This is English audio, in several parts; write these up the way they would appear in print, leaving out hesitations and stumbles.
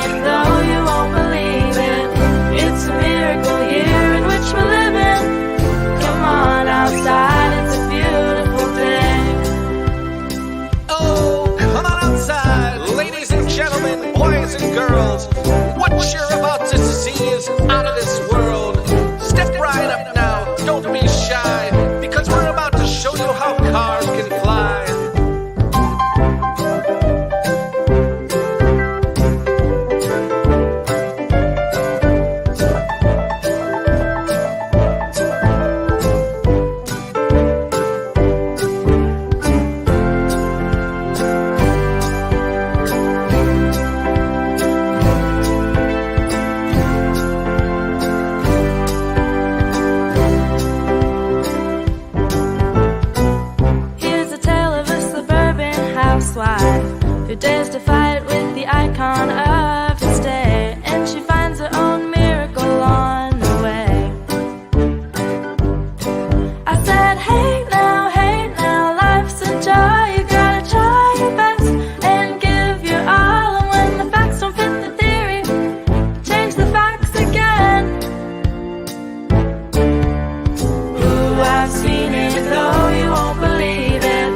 it, though you won't believe it. It's a miracle year in which we're living. Come on outside, it's a beautiful day. Oh, come on outside, ladies and gentlemen, boys and girls. What you're about to see is out of this world. Step right up now, don't be shy, because we're about to show you how cars can fly. Who dares to fight with the icon of his day, and she finds her own miracle on the way. I said, hey now, life's a joy. You gotta try your best and give your all, and when the facts don't fit the theory, change the facts again. Ooh, I've seen it, though you won't believe it.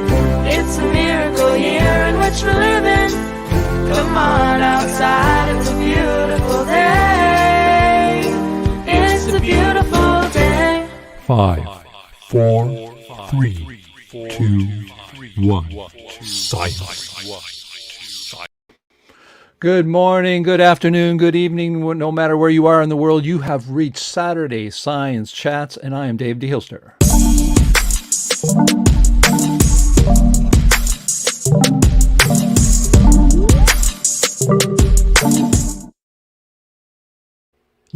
It's a miracle year in which we're living. Come on outside, it's a beautiful day. It's a beautiful day. 5, 4, 3, 2, 1. Silence. Good morning, good afternoon, good evening. No matter where you are in the world, you have reached Saturday Science Chats, and I am Dave DeHilster.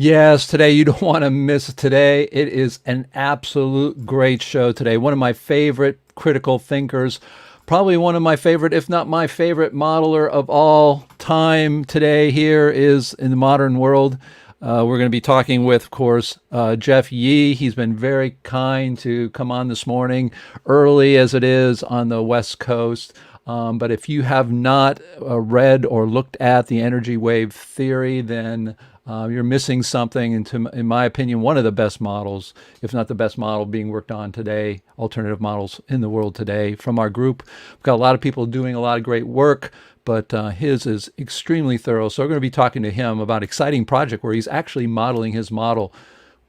Yes, today you don't want to miss today. It is an absolute great show today. One of my favorite critical thinkers, probably one of my favorite, if not my favorite modeler of all time today here is in the modern world. We're going to be talking with, of course, Jeff Yee. He's been very kind to come on this morning, early as it is on the West Coast. But if you have not read or looked at the energy wave theory, then you're missing something. And in my opinion, one of the best models, if not the best model being worked on today, alternative models in the world today from our group. We've got a lot of people doing a lot of great work, but his is extremely thorough. So we're going to be talking to him about an exciting project where he's actually modeling his model.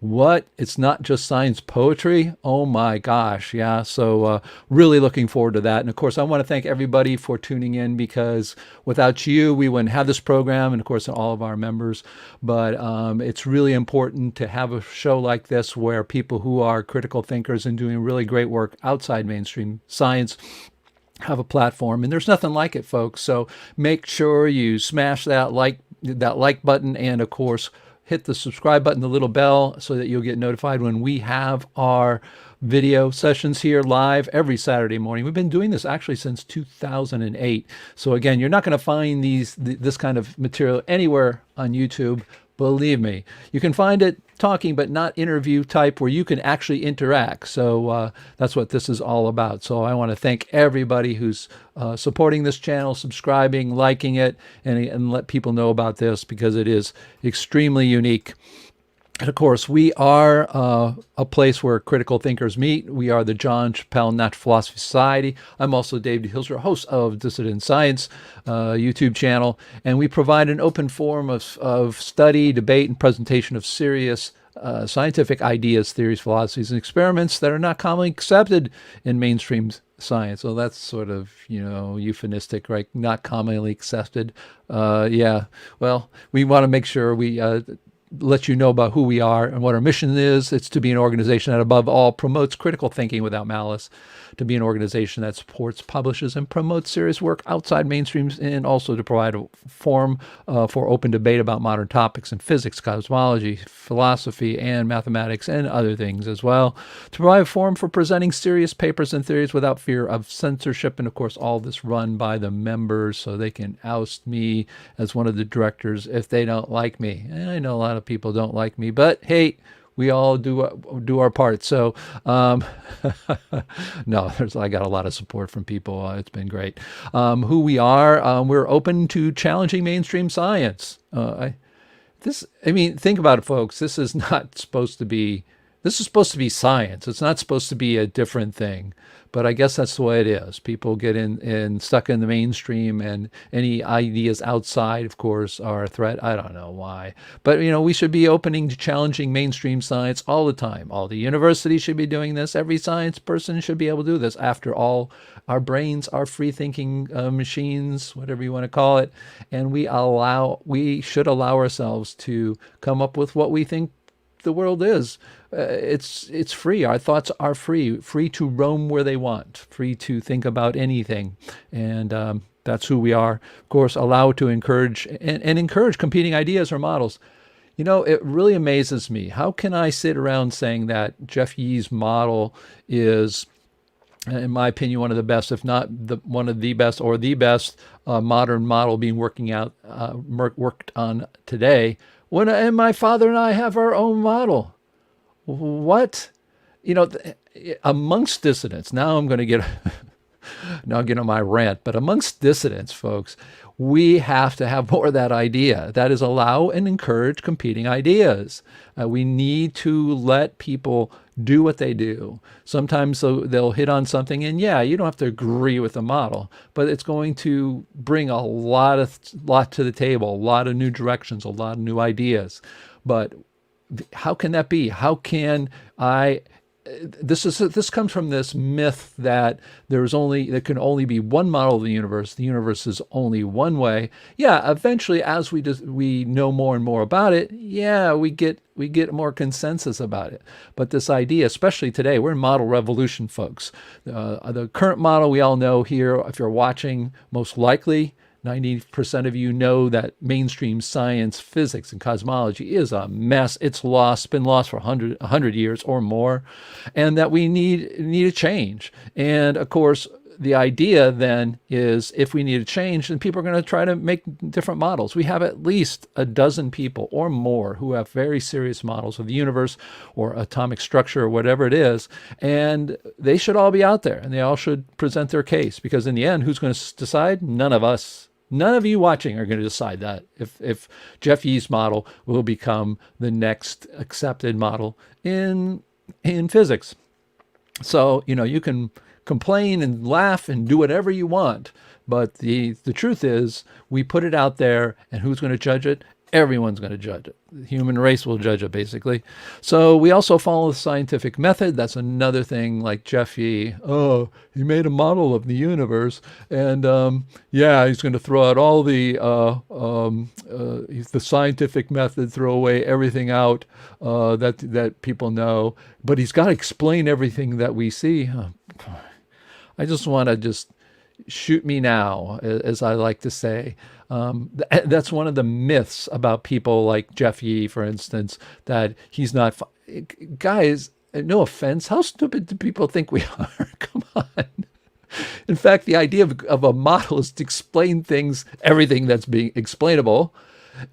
What? It's not just science poetry? Oh my gosh, yeah. So really looking forward to that. And of course, I want to thank everybody for tuning in, because without you, we wouldn't have this program, and of course, all of our members. But it's really important to have a show like this where people who are critical thinkers and doing really great work outside mainstream science have a platform. And there's nothing like it, folks. So make sure you smash that like button, and of course, hit the subscribe button, the little bell, so that you'll get notified when we have our video sessions here live every Saturday morning. We've been doing this actually since 2008. So again, you're not going to find this kind of material anywhere on YouTube. Believe me, you can find it talking, but not interview type, where you can actually interact. So that's what this is all about. So I want to thank everybody who's supporting this channel, subscribing, liking it, and let people know about this, because it is extremely unique. And of course, we are a place where critical thinkers meet. We are the John Chappell Natural Philosophy Society. I'm also Dave DeHilster, host of Dissident Science YouTube channel. And we provide an open forum of study, debate, and presentation of serious scientific ideas, theories, philosophies, and experiments that are not commonly accepted in mainstream science. So that's sort of, euphemistic, right? Not commonly accepted. Yeah, well, we want to make sure we let you know about who we are and what our mission is. It's to be an organization that above all promotes critical thinking without malice, to be an organization that supports, publishes, and promotes serious work outside mainstreams, and also to provide a forum for open debate about modern topics in physics, cosmology, philosophy, and mathematics, and other things as well. To provide a forum for presenting serious papers and theories without fear of censorship, and of course all this run by the members, so they can oust me as one of the directors if they don't like me. And I know a lot of people don't like me, but hey, we all do our part. So no, I got a lot of support from people. It's been great. Who we are, we're open to challenging mainstream science. Think about it, folks. This is supposed to be science. It's not supposed to be a different thing. But I guess that's the way it is. People get stuck in the mainstream, and any ideas outside, of course, are a threat. I don't know why. But, we should be opening to challenging mainstream science all the time. All the universities should be doing this. Every science person should be able to do this. After all, our brains are free-thinking machines, whatever you want to call it. And we should allow ourselves to come up with what we think the world is. It's free. Our thoughts are free to roam where they want, free to think about anything. And that's who we are. Of course, allow to encourage and encourage competing ideas or models. It really amazes me. How can I sit around saying that Jeff Yee's model is, in my opinion, one of the best, if not one of the best or the best modern model being worked on today, and my father and I have our own model? What? Amongst dissidents, now I'm going to get on my rant, but amongst dissidents, folks, we have to have more of that idea. That is, allow and encourage competing ideas. We need to let people do what they do. Sometimes they'll hit on something, and you don't have to agree with the model, but it's going to bring a lot to the table, a lot of new directions, a lot of new ideas. But how can that be? How can I? This comes from this myth that there can only be one model of the universe. The universe is only one way. Eventually, as we know more and more about it, we get more consensus about it. But this idea, especially today, we're in model revolution, folks. The current model we all know here, if you're watching, most likely 90% of you know that mainstream science, physics, and cosmology is a mess. It's been lost for 100 years or more, and that we need a change. And of course, the idea then is, if we need a change, then people are going to try to make different models. We have at least a dozen people or more who have very serious models of the universe or atomic structure or whatever it is, and they should all be out there, and they all should present their case, because in the end, who's going to decide? None of us. None of you watching are going to decide that if Jeff Yee's model will become the next accepted model in physics. So, you can complain and laugh and do whatever you want, but the truth is, we put it out there, and who's going to judge it? Everyone's going to judge it. The human race will judge it, basically. So we also follow the scientific method. That's another thing, like Jeff Yee. Oh, he made a model of the universe, and he's going to throw out all the scientific method, throw away everything out that people know. But he's got to explain everything that we see. I just want to shoot me now, as I like to say. That's one of the myths about people like Jeff Yee, for instance, that he's not. Guys, no offense, how stupid do people think we are? Come on. In fact, the idea of a model is to explain everything that's being explainable,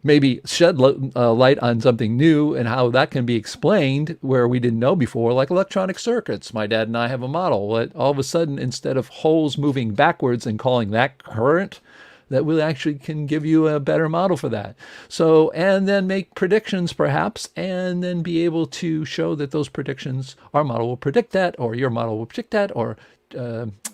maybe shed light on something new and how that can be explained where we didn't know before, like electronic circuits. My dad and I have a model that all of a sudden, instead of holes moving backwards and calling that current, that we actually can give you a better model for that. So, and then make predictions perhaps, and then be able to show that those predictions, our model will predict that, or your model will predict that, or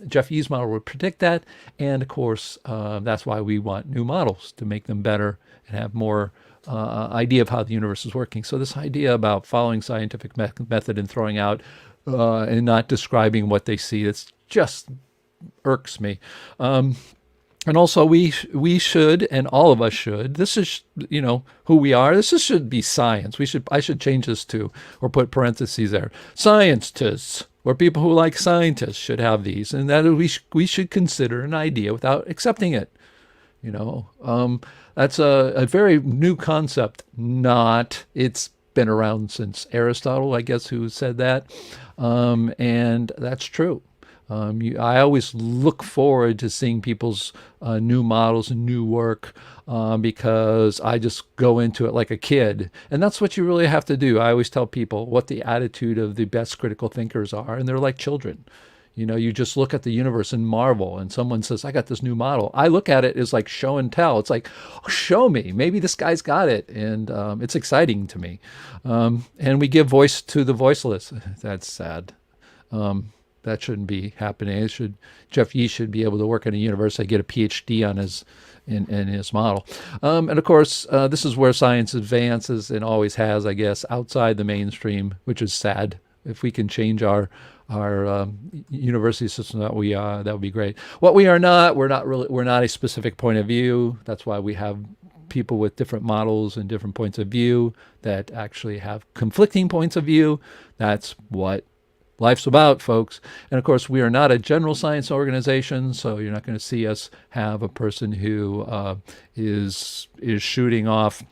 Jeff Yee's model will predict that. And of course, that's why we want new models, to make them better and have more idea of how the universe is working. So this idea about following scientific method and throwing out and not describing what they see, it's just irks me. And also, we should, and all of us should. This is, who we are. Should be science. I should change this to, or put parentheses there. Scientists, or people who like scientists, should have these, and that we should consider an idea without accepting it. That's a very new concept. It's been around since Aristotle, I guess, who said that, and that's true. I always look forward to seeing people's new models and new work because I just go into it like a kid. And that's what you really have to do. I always tell people what the attitude of the best critical thinkers are, and they're like children. You just look at the universe and marvel, and someone says, I got this new model. I look at it as like show and tell. It's like, oh, show me. Maybe this guy's got it. And it's exciting to me. And we give voice to the voiceless. That's sad. That shouldn't be happening. Jeff Yee should be able to work in a university, get a PhD on in his model. And of course, this is where science advances and always has, I guess, outside the mainstream, which is sad. If we can change our university system that we are, that would be great. What we are not, we're not a specific point of view. That's why we have people with different models and different points of view that actually have conflicting points of view. That's what life's about, folks. And of course, we are not a general science organization, so you're not going to see us have a person who is shooting off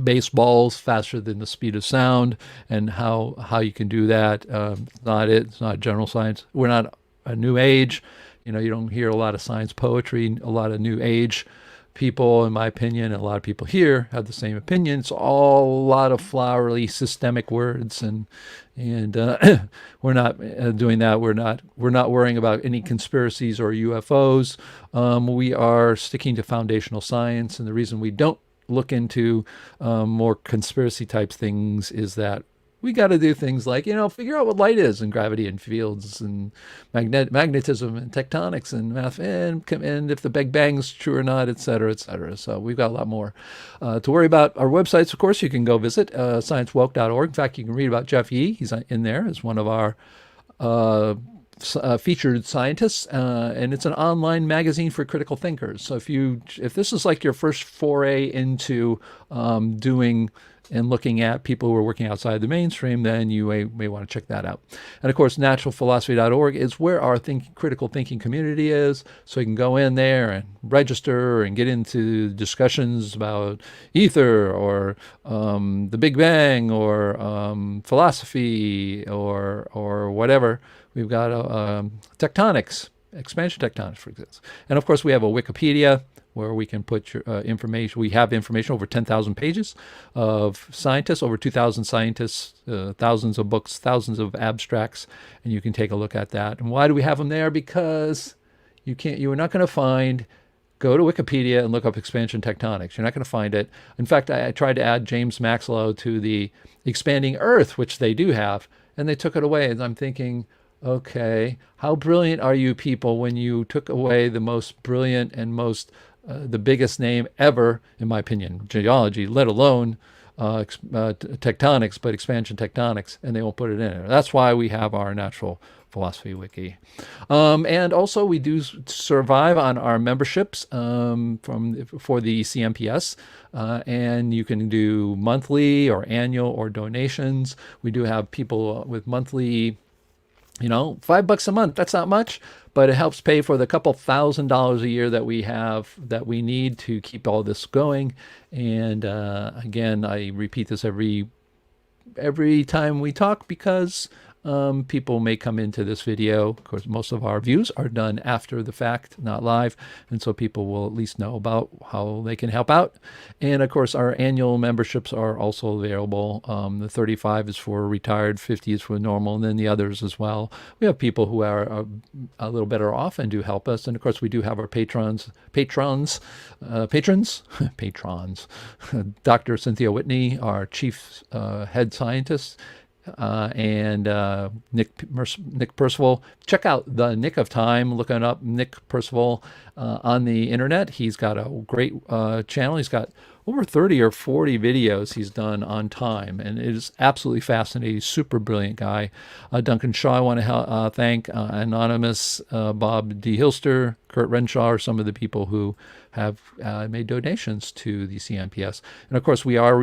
baseballs faster than the speed of sound, and how you can do that. It's not general science. We're not a new age. You don't hear a lot of science poetry, a lot of new age people, in my opinion, and a lot of people here have the same opinion. It's all a lot of flowery systemic words, and we're not doing that. We're not worrying about any conspiracies or UFOs. We are sticking to foundational science, and the reason we don't look into more conspiracy type things is that we got to do things like, figure out what light is, and gravity and fields and magnetism and tectonics and math, and if the Big Bang's true or not, et cetera, et cetera. So we've got a lot more to worry about. Our websites, of course, you can go visit sciencewoke.org. In fact, you can read about Jeff Yee. He's in there as one of our featured scientists, and it's an online magazine for critical thinkers. So if this is like your first foray into doing and looking at people who are working outside the mainstream, then you may want to check that out. And of course, naturalphilosophy.org is where our critical thinking community is. So you can go in there and register and get into discussions about ether or the Big Bang or philosophy or whatever. We've got tectonics, expansion tectonics, for example. And of course, we have a Wikipedia where we can put your information. We have information, over 10,000 pages of scientists, over 2,000 scientists, thousands of books, thousands of abstracts, and you can take a look at that. And why do we have them there? Because you are not going to find, go to Wikipedia and look up expansion tectonics. You're not going to find it. In fact, I tried to add James Maxwell to the expanding Earth, which they do have, and they took it away. And I'm thinking, okay, how brilliant are you people when you took away the most brilliant and the biggest name ever, in my opinion, geology, let alone tectonics, but expansion tectonics, and they won't put it in there. That's why we have our natural philosophy wiki. And also we do survive on our memberships for the CNPS, and you can do monthly or annual or donations. We do have people with monthly, $5 a month. That's not much, but it helps pay for the couple $1,000s a year that we need to keep all this going. And again, I repeat this every time we talk because people may come into this video. Of course, most of our views are done after the fact, not live. And so people will at least know about how they can help out. And of course, our annual memberships are also available. The 35 is for retired, 50 is for normal, and then the others as well. We have people who are a little better off and do help us. And of course, we do have our patrons. Dr. Cynthia Whitney, our chief head scientist, and Nick Percival. Check out the Nick of Time, looking up Nick Percival on the internet. He's got a great channel. He's got over 30 or 40 videos he's done on time, and it is absolutely fascinating. Super brilliant guy. Duncan Shaw, I want to thank. Anonymous, Bob D. Hilster, Kurt Renshaw are some of the people who have made donations to the CNPS. And of course, we are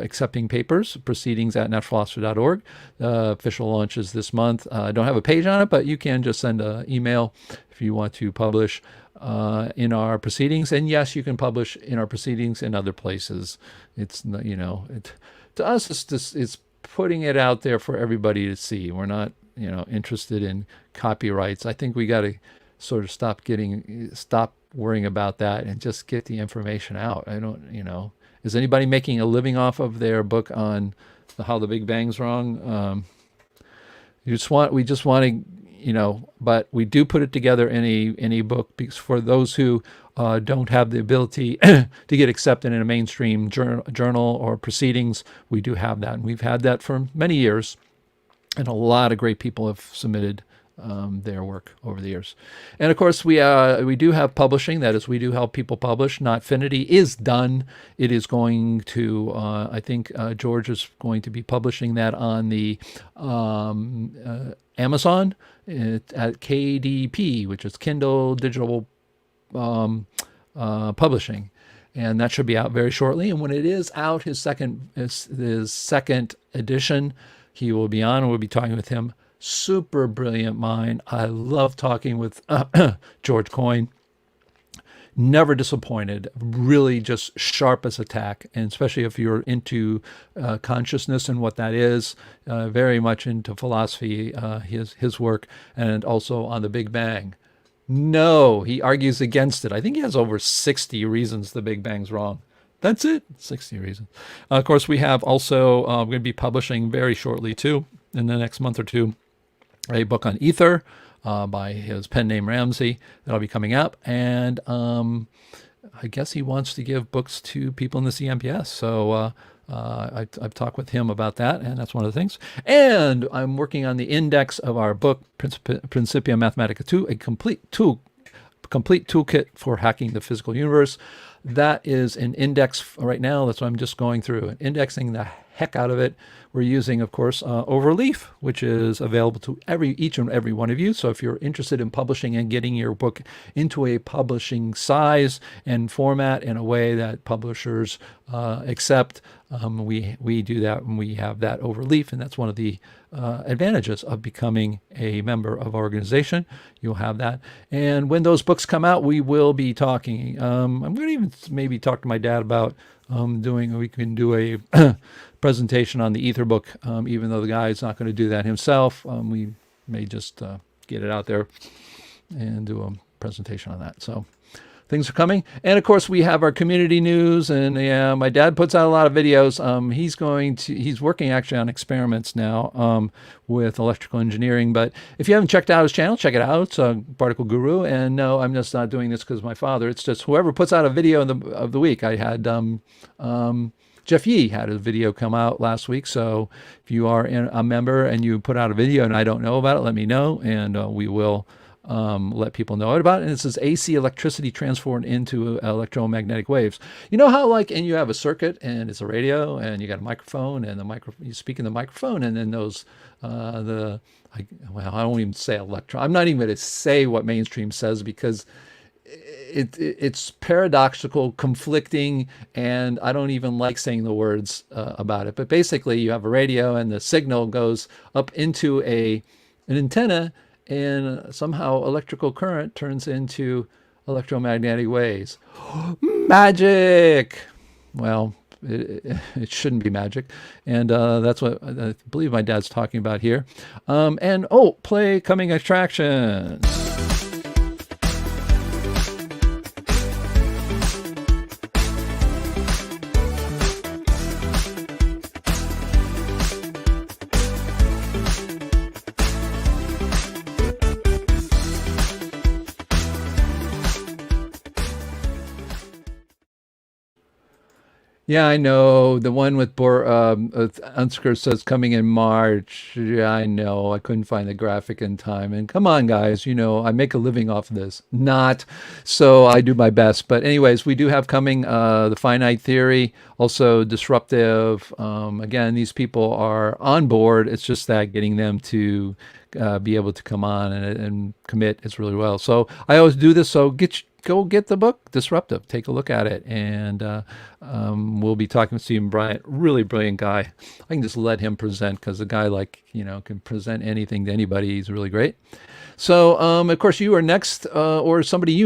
accepting papers, proceedings at naturalphilosophy.org. Official launch is this month. I don't have a page on it, but you can just send an email if you want to publish in our proceedings. And yes, you can publish in our proceedings in other places. It's, to us, it's putting it out there for everybody to see. We're not interested in copyrights. I think we got to sort of stop worrying about that and just get the information out. I don't, is anybody making a living off of their book on how the Big Bang's wrong? We just want to, but we do put it together in a book because for those who don't have the ability to get accepted in a mainstream journal or proceedings, we do have that. And we've had that for many years. And a lot of great people have submitted their work over the years. And of course, we do have publishing. That is, we do help people publish. Notfinity is done. It is going to, I think George is going to be publishing that on the Amazon at KDP, which is Kindle Digital Publishing. And that should be out very shortly. And when it is out, his second edition, he will be on, and we'll be talking with him. Super brilliant mind. I love talking with George Coyne. Never disappointed. Really just sharp as a tack, and especially if you're into consciousness and what that is. Very much into philosophy, his work, and also on the Big Bang. No, he argues against it. I think he has over 60 reasons the Big Bang's wrong. That's it, 60 reasons. Of course, we have also, we're going to be publishing very shortly too, in the next month or two, a book on ether by his pen name Ramsey. That'll be coming up. And I guess he wants to give books to people in the CNPS. So I've talked with him about that, and that's one of the things. And I'm working on the index of our book, Principia Mathematica 2, a complete toolkit for hacking the physical universe. That is an index right now. That's what I'm just going through and indexing the heck out of it. We're using, of course, Overleaf, which is available to each and every one of you. So if you're interested in publishing and getting your book into a publishing size and format in a way that publishers accept, we do that when we have that Overleaf, and that's one of the advantages of becoming a member of our organization. You'll have that. And when those books come out, we will be talking. I'm going to even maybe talk to my dad about we can do a presentation on the Ether book, even though the guy is not going to do that himself. We may just get it out there and do a presentation on that. So things are coming. And of course, we have our community news, and my dad puts out a lot of videos. He's working actually on experiments now with electrical engineering. But if you haven't checked out his channel, check it out. It's Particle Guru. And no, I'm just not doing this because of my father. It's just whoever puts out a video of the week. I had Jeff Yee had a video come out last week. So if you are a member and you put out a video and I don't know about it, let me know, and we will let people know about it. And this is AC electricity transformed into electromagnetic waves. You know how and you have a circuit and it's a radio and you got a microphone and you speak in the microphone, and then those I don't even say electron. I'm not even going to say what mainstream says because it's paradoxical, conflicting, and I don't even like saying the words about it. But basically, you have a radio and the signal goes up into an antenna, and somehow electrical current turns into electromagnetic waves. Magic! Well, it shouldn't be magic. And that's what I believe my dad's talking about here. Play coming attractions. Yeah, I know. The one with Unsker says coming in March. Yeah, I know. I couldn't find the graphic in time. And come on, guys, I make a living off of this. Not. So I do my best. But anyways, we do have coming the finite theory, also disruptive. Again, these people are on board. It's just that getting them to be able to come on and commit is really well. So I always do this. So go get the book, Disruptive. Take a look at it. And we'll be talking with Stephen Bryant, really brilliant guy. I can just let him present because the guy can present anything to anybody. He's really great. So, of course, you are next, or somebody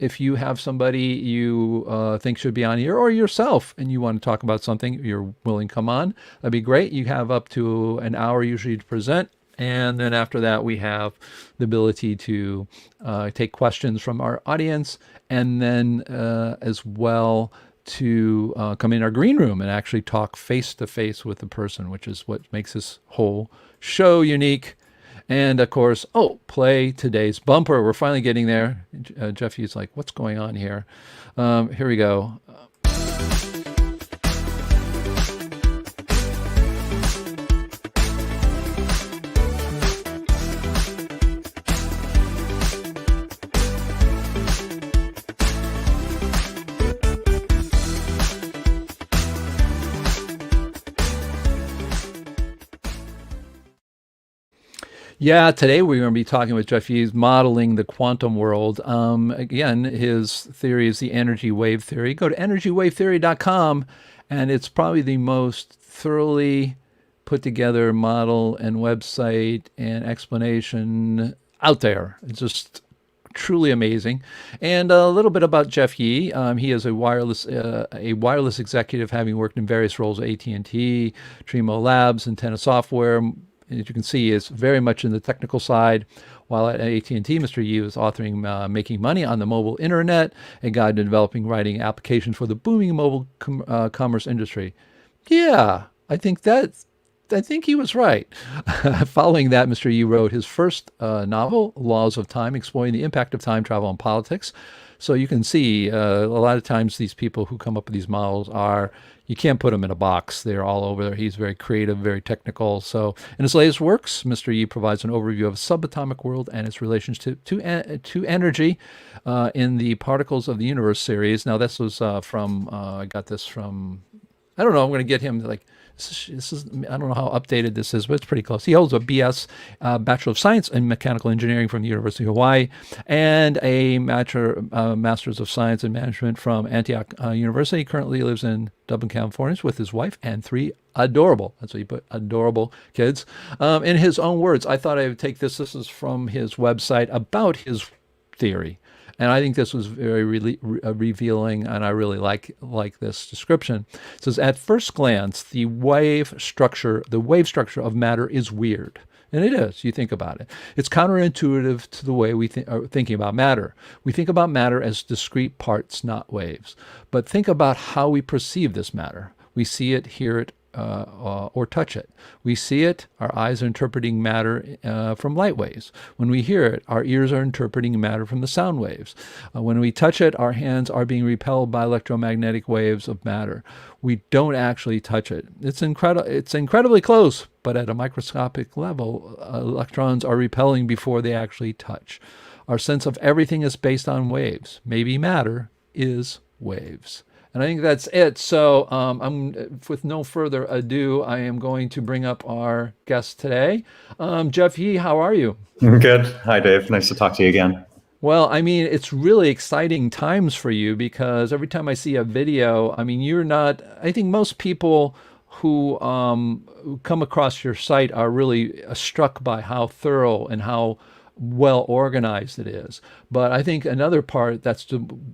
if you have somebody you think should be on here, or yourself, and you want to talk about something, you're willing to come on, that'd be great. You have up to an hour usually to present. And then after that, we have the ability to take questions from our audience, and then as well to come in our green room and actually talk face to face with the person, which is what makes this whole show unique. And of course, play today's bumper. We're finally getting there. Jeff Yee's like, what's going on here? Here we go. Yeah, today we're going to be talking with Jeff Yee, modeling the quantum world. Again, his theory is the energy wave theory. Go to energywavetheory.com, and it's probably the most thoroughly put together model and website and explanation out there. It's just truly amazing. And a little bit about Jeff Yee. He is a wireless executive, having worked in various roles at AT&T, Trimo Labs, Antenna Software. As you can see, is very much in the technical side. While at AT&T, Mr. Yee was authoring Making Money on the Mobile Internet, a guide to developing writing applications for the booming mobile commerce industry. Yeah, I think he was right. Following that, Mr. Yee wrote his first novel, Laws of Time, exploring the impact of time travel on politics. So you can see a lot of times these people who come up with these models you can't put them in a box. They're all over there. He's very creative, very technical. So in his latest works, Mr. Yee provides an overview of a subatomic world and its relationship to energy in the Particles of the Universe series. Now, this was I got this from, I don't know, I'm going to get him like, this is, I don't know how updated this is, but it's pretty close. He holds a BS, Bachelor of Science in Mechanical Engineering from the University of Hawaii, and a Master's of Science in Management from Antioch University. He currently lives in Dublin, California, with his wife and 3 adorable, that's what you put, adorable kids. In his own words, I thought I would take this. This is from his website about his theory. And I think this was very revealing, and I really like this description. It says, at first glance, the wave structure of matter is weird. And it is, you think about it. It's counterintuitive to the way we are thinking about matter. We think about matter as discrete parts, not waves. But think about how we perceive this matter. We see it, hear it, or touch it. We see it, our eyes are interpreting matter from light waves. When we hear it, our ears are interpreting matter from the sound waves. When we touch it, our hands are being repelled by electromagnetic waves of matter. We don't actually touch it. It's incredibly close, but at a microscopic level, electrons are repelling before they actually touch. Our sense of everything is based on waves. Maybe matter is waves. And I think that's it. So with no further ado, I am going to bring up our guest today. Jeff Yee, how are you? Good. Hi, Dave. Nice to talk to you again. Well, I mean, it's really exciting times for you, because every time I see a video, I mean, I think most people who come across your site are really struck by how thorough and how well organized it is. But I think another part that's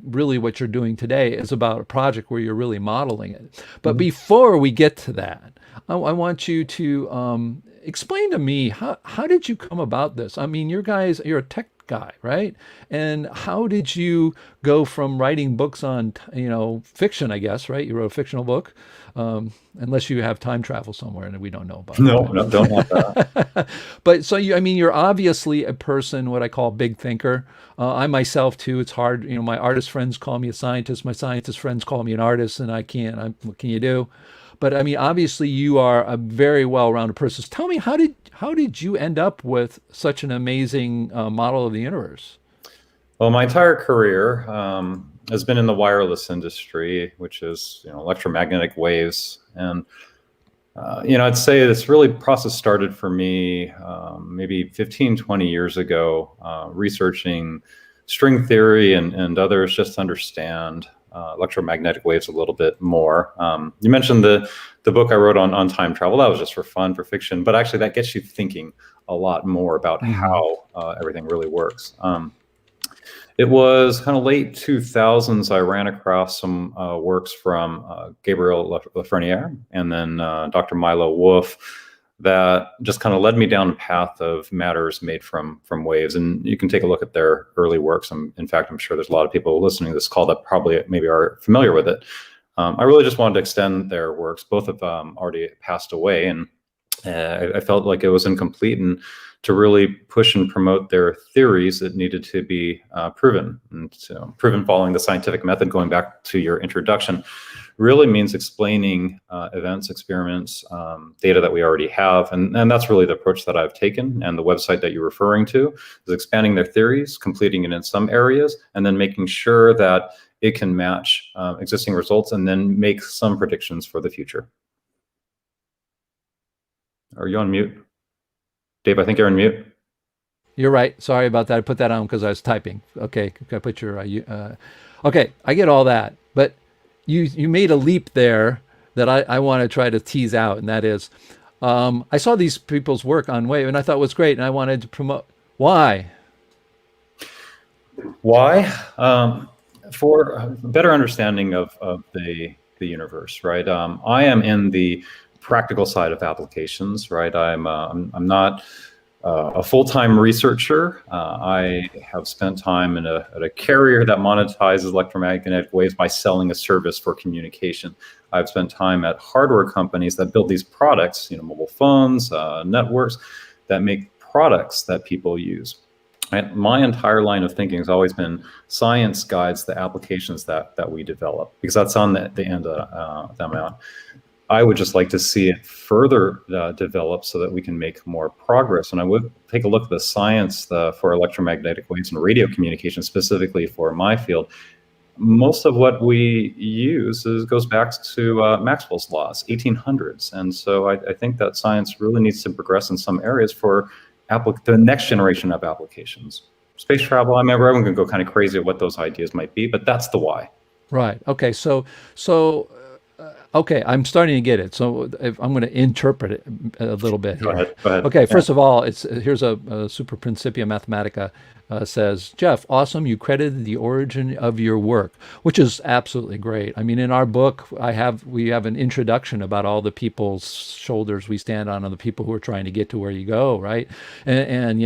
really what you're doing today is about a project where you're really modeling it. But before we get to that, I want you to explain to me, how did you come about this? I mean, you're a tech guy, right? And how did you go from writing books on, fiction, I guess, right? You wrote a fictional book, unless you have time travel somewhere and we don't know about. No, don't have that. But so you're obviously a person, what I call big thinker. I myself too, it's hard. My artist friends call me a scientist. My scientist friends call me an artist, and I can't. What can you do? But I mean, obviously you are a very well-rounded person. Tell me, how did you end up with such an amazing model of the universe? Well, my entire career has been in the wireless industry, which is electromagnetic waves. And I'd say this process started for me maybe 15, 20 years ago, researching string theory and others, just to understand electromagnetic waves a little bit more. You mentioned the book I wrote on time travel. That was just for fun, for fiction, but actually that gets you thinking a lot more about how everything really works. It was kind of late 2000s. I ran across some works from Gabriel Lafreniere and then Dr. Milo Wolf that just kind of led me down a path of matters made from waves. And you can take a look at their early works. In fact, I'm sure there's a lot of people listening to this call that probably maybe are familiar with it. I really just wanted to extend their works. Both of them already passed away, and I felt like it was incomplete. And to really push and promote their theories, it needed to be proven. And so proven following the scientific method, going back to your introduction, really means explaining events, experiments, data that we already have. And that's really the approach that I've taken. And the website that you're referring to is expanding their theories, completing it in some areas, and then making sure that it can match existing results and then make some predictions for the future. Are you on mute? Dave, I think you're on mute. You're right. Sorry about that. I put that on because I was typing. Okay, can I put your okay, I get all that. But you made a leap there that I want to try to tease out, and that is, I saw these people's work on Wave, and I thought it was great, and I wanted to promote. Why? For a better understanding of the universe, right? I am in the practical side of applications, right? I'm not a full-time researcher. I have spent time at a carrier that monetizes electromagnetic waves by selling a service for communication. I've spent time at hardware companies that build these products, mobile phones, networks that make products that people use. And my entire line of thinking has always been science guides the applications that we develop, because that's on the end of the amount. I would just like to see it further develop so that we can make more progress. And I would take a look at the science for electromagnetic waves and radio communication, specifically for my field. Most of what we use goes back to Maxwell's laws, 1800s. And so I think that science really needs to progress in some areas for the next generation of applications. Space travel, I remember everyone can go kind of crazy at what those ideas might be, but that's the why. Right. Okay. Okay, I'm starting to get it. So I'm going to interpret it a little bit here. Go ahead. Okay, first of all, here's a Super Principia Mathematica says, Jeff, awesome. You credited the origin of your work, which is absolutely great. I mean, in our book, we have an introduction about all the people's shoulders we stand on the people who are trying to get to where you go, right? And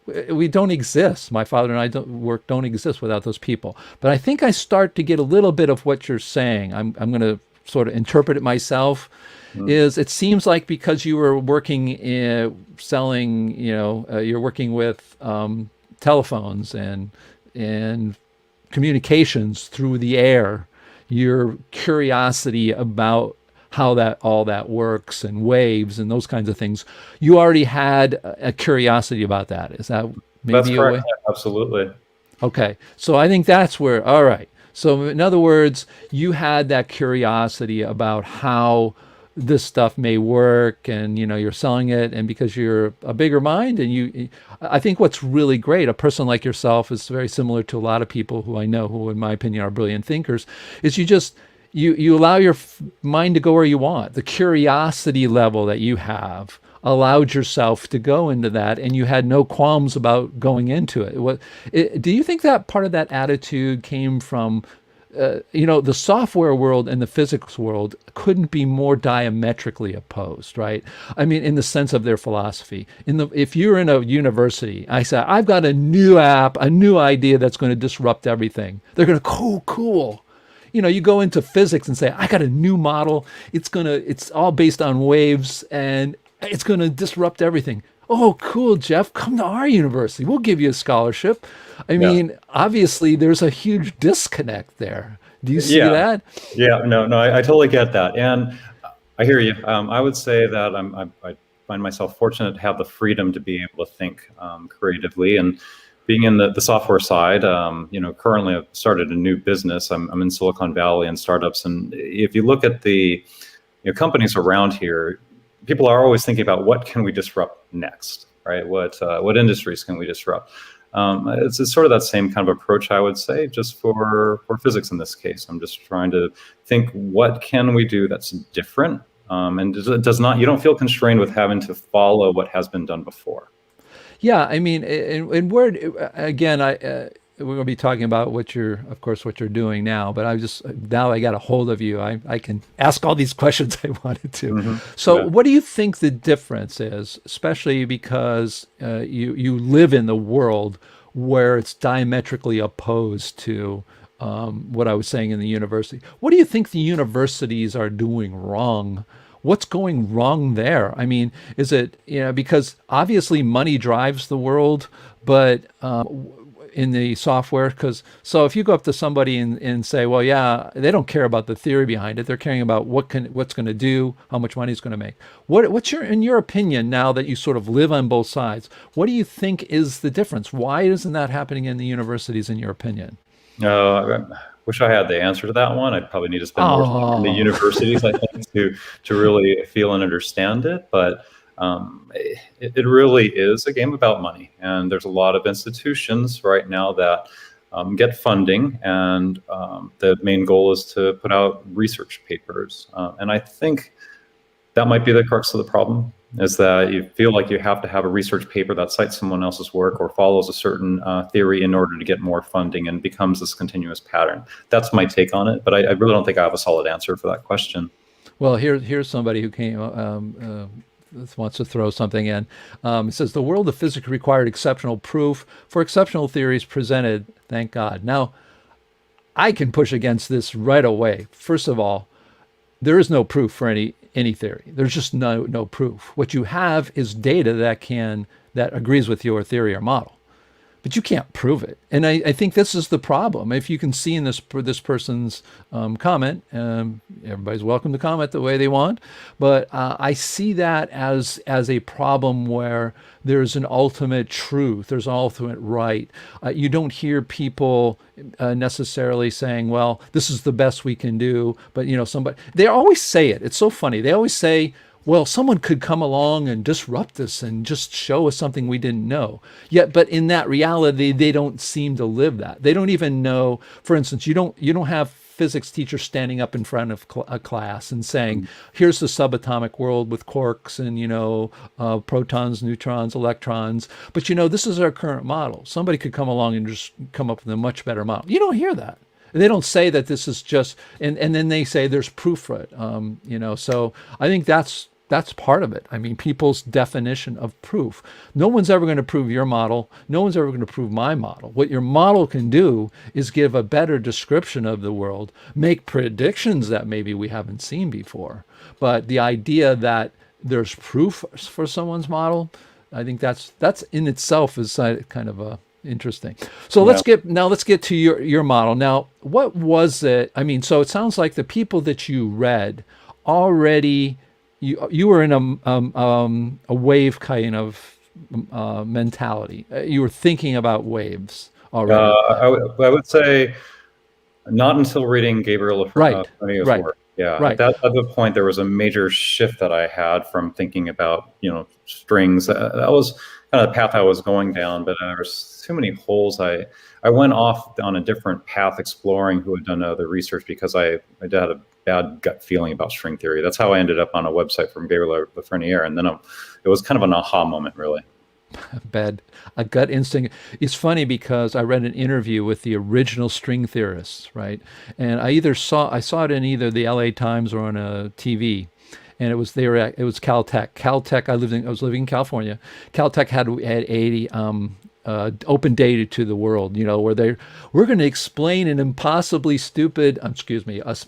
we don't exist. My father and I don't exist without those people. But I think I start to get a little bit of what you're saying. I'm going to sort of interpret it myself. Is it seems like because you were working in selling, you're working with telephones and communications through the air, your curiosity about how all that works and waves and those kinds of things, you already had a curiosity about that. Is that maybe That's correct. a way? Absolutely. Okay. So I think that's where, all right. So in other words, you had that curiosity about how this stuff may work, and you're selling it, and because you're a bigger mind, and I think what's really great, a person like yourself is very similar to a lot of people who I know who in my opinion are brilliant thinkers, is you allow your mind to go where you want. The curiosity level that you have allowed yourself to go into that, and you had no qualms about going into it. Do you think that part of that attitude came from, the software world and the physics world couldn't be more diametrically opposed, right? I mean, in the sense of their philosophy. If you're in a university, I say, I've got a new app, a new idea that's going to disrupt everything. They're going to, cool. You go into physics and say, I got a new model. It's all based on waves, and it's going to disrupt everything. Oh, cool, Jeff, come to our university. We'll give you a scholarship. I mean, obviously, there's a huge disconnect there. Do you see that? Yeah, no, I totally get that. And I hear you. I would say that I find myself fortunate to have the freedom to be able to think creatively. And being in the software side, currently I've started a new business. I'm in Silicon Valley and startups. And if you look at the companies around here, people are always thinking about what can we disrupt next, right? What industries can we disrupt? It's sort of that same kind of approach, I would say, just for physics in this case. I'm just trying to think, what can we do that's different? And you don't feel constrained with having to follow what has been done before. Yeah, I mean, and where again, we're going to be talking about what you're, of course, what you're doing now. But now I got a hold of you. I can ask all these questions I wanted to. So, what do you think the difference is, especially because you live in the world where it's diametrically opposed to what I was saying in the university? What do you think the universities are doing wrong? What's going wrong there? I mean, is it, because obviously money drives the world, but in the software, so if you go up to somebody and say, well, yeah, they don't care about the theory behind it. They're caring about what's going to do, how much money it's going to make. In your opinion, now that you sort of live on both sides, what do you think is the difference? Why isn't that happening in the universities, in your opinion? I wish I had the answer to that one. I'd probably need to spend more time in the universities, I think, to really feel and understand it. But it really is a game about money. And there's a lot of institutions right now that get funding, and the main goal is to put out research papers. And I think that might be the crux of the problem, is that you feel like you have to have a research paper that cites someone else's work or follows a certain theory in order to get more funding, and becomes this continuous pattern. That's my take on it, but I really don't think I have a solid answer for that question. Well, here's somebody who came wants to throw something in. It says, the world of physics required exceptional proof for exceptional theories presented. Thank God. Now, I can push against this right away. First of all, there is no proof for any theory. There's just no proof. What you have is data that agrees with your theory or model, but you can't prove it. And I think this is the problem. If you can see in this person's comment, everybody's welcome to comment the way they want, but I see that as a problem where there's an ultimate truth, there's an ultimate right. You don't hear people necessarily saying, well, this is the best we can do, but they always say it. It's so funny. They always say, well, someone could come along and disrupt us and just show us something we didn't know. But in that reality, they don't seem to live that. They don't even know. For instance, you don't have physics teachers standing up in front of a class and saying, here's the subatomic world with quarks and protons, neutrons, electrons. But this is our current model. Somebody could come along and just come up with a much better model. You don't hear that. They don't say that this is just, and then they say there's proof for it. So I think that's part of it. I mean, people's definition of proof. No one's ever going to prove your model. No one's ever going to prove my model. What your model can do is give a better description of the world, make predictions that maybe we haven't seen before. But the idea that there's proof for someone's model, I think that's in itself is kind of interesting. So let's get to your model. Now, what was it? I mean, so it sounds like the people that you read already, you were in a wave kind of mentality. You were thinking about waves already. I would say not until reading Gabriel Lafreniere's work. Yeah, right. At that point, there was a major shift that I had from thinking about strings. That was kind of the path I was going down, but there was too many holes. I went off on a different path, exploring who had done other research, because I had a bad gut feeling about string theory. That's how I ended up on a website from Gabriel Lafreniere, and then it was kind of an aha moment, really. A gut instinct. It's funny because I read an interview with the original string theorists, right? And I saw it in either the LA Times or on a TV. And it was Caltech. Caltech, I was living in California. Caltech had open data to the world, where we're going to explain an impossibly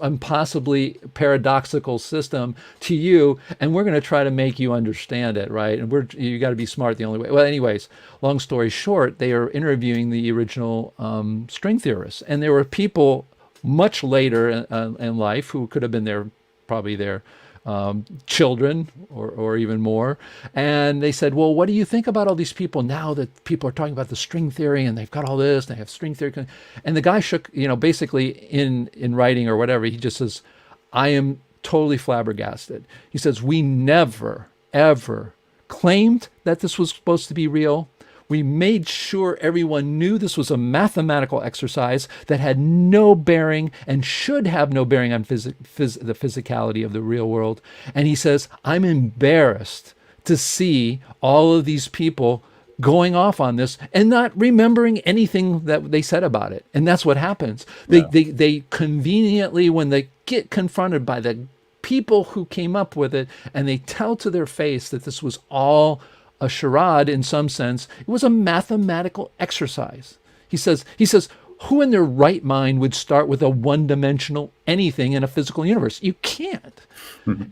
impossibly paradoxical system to you, and we're going to try to make you understand it, right? And you got to be smart the only way. Well, anyways, long story short, they are interviewing the original string theorists, and there were people much later in life who could have been probably their children or even more. And they said, well, what do you think about all these people now that people are talking about the string theory and they've got all this, they have string theory. And the guy shook, basically in writing or whatever, he just says, I am totally flabbergasted. He says, we never, ever claimed that this was supposed to be real. We made sure everyone knew this was a mathematical exercise that had no bearing and should have no bearing on the physicality of the real world. And he says, I'm embarrassed to see all of these people going off on this and not remembering anything that they said about it. And that's what happens. They conveniently, when they get confronted by the people who came up with it, and they tell to their face that this was all a charade in some sense, it was a mathematical exercise. He says, who in their right mind would start with a one-dimensional anything in a physical universe? You can't.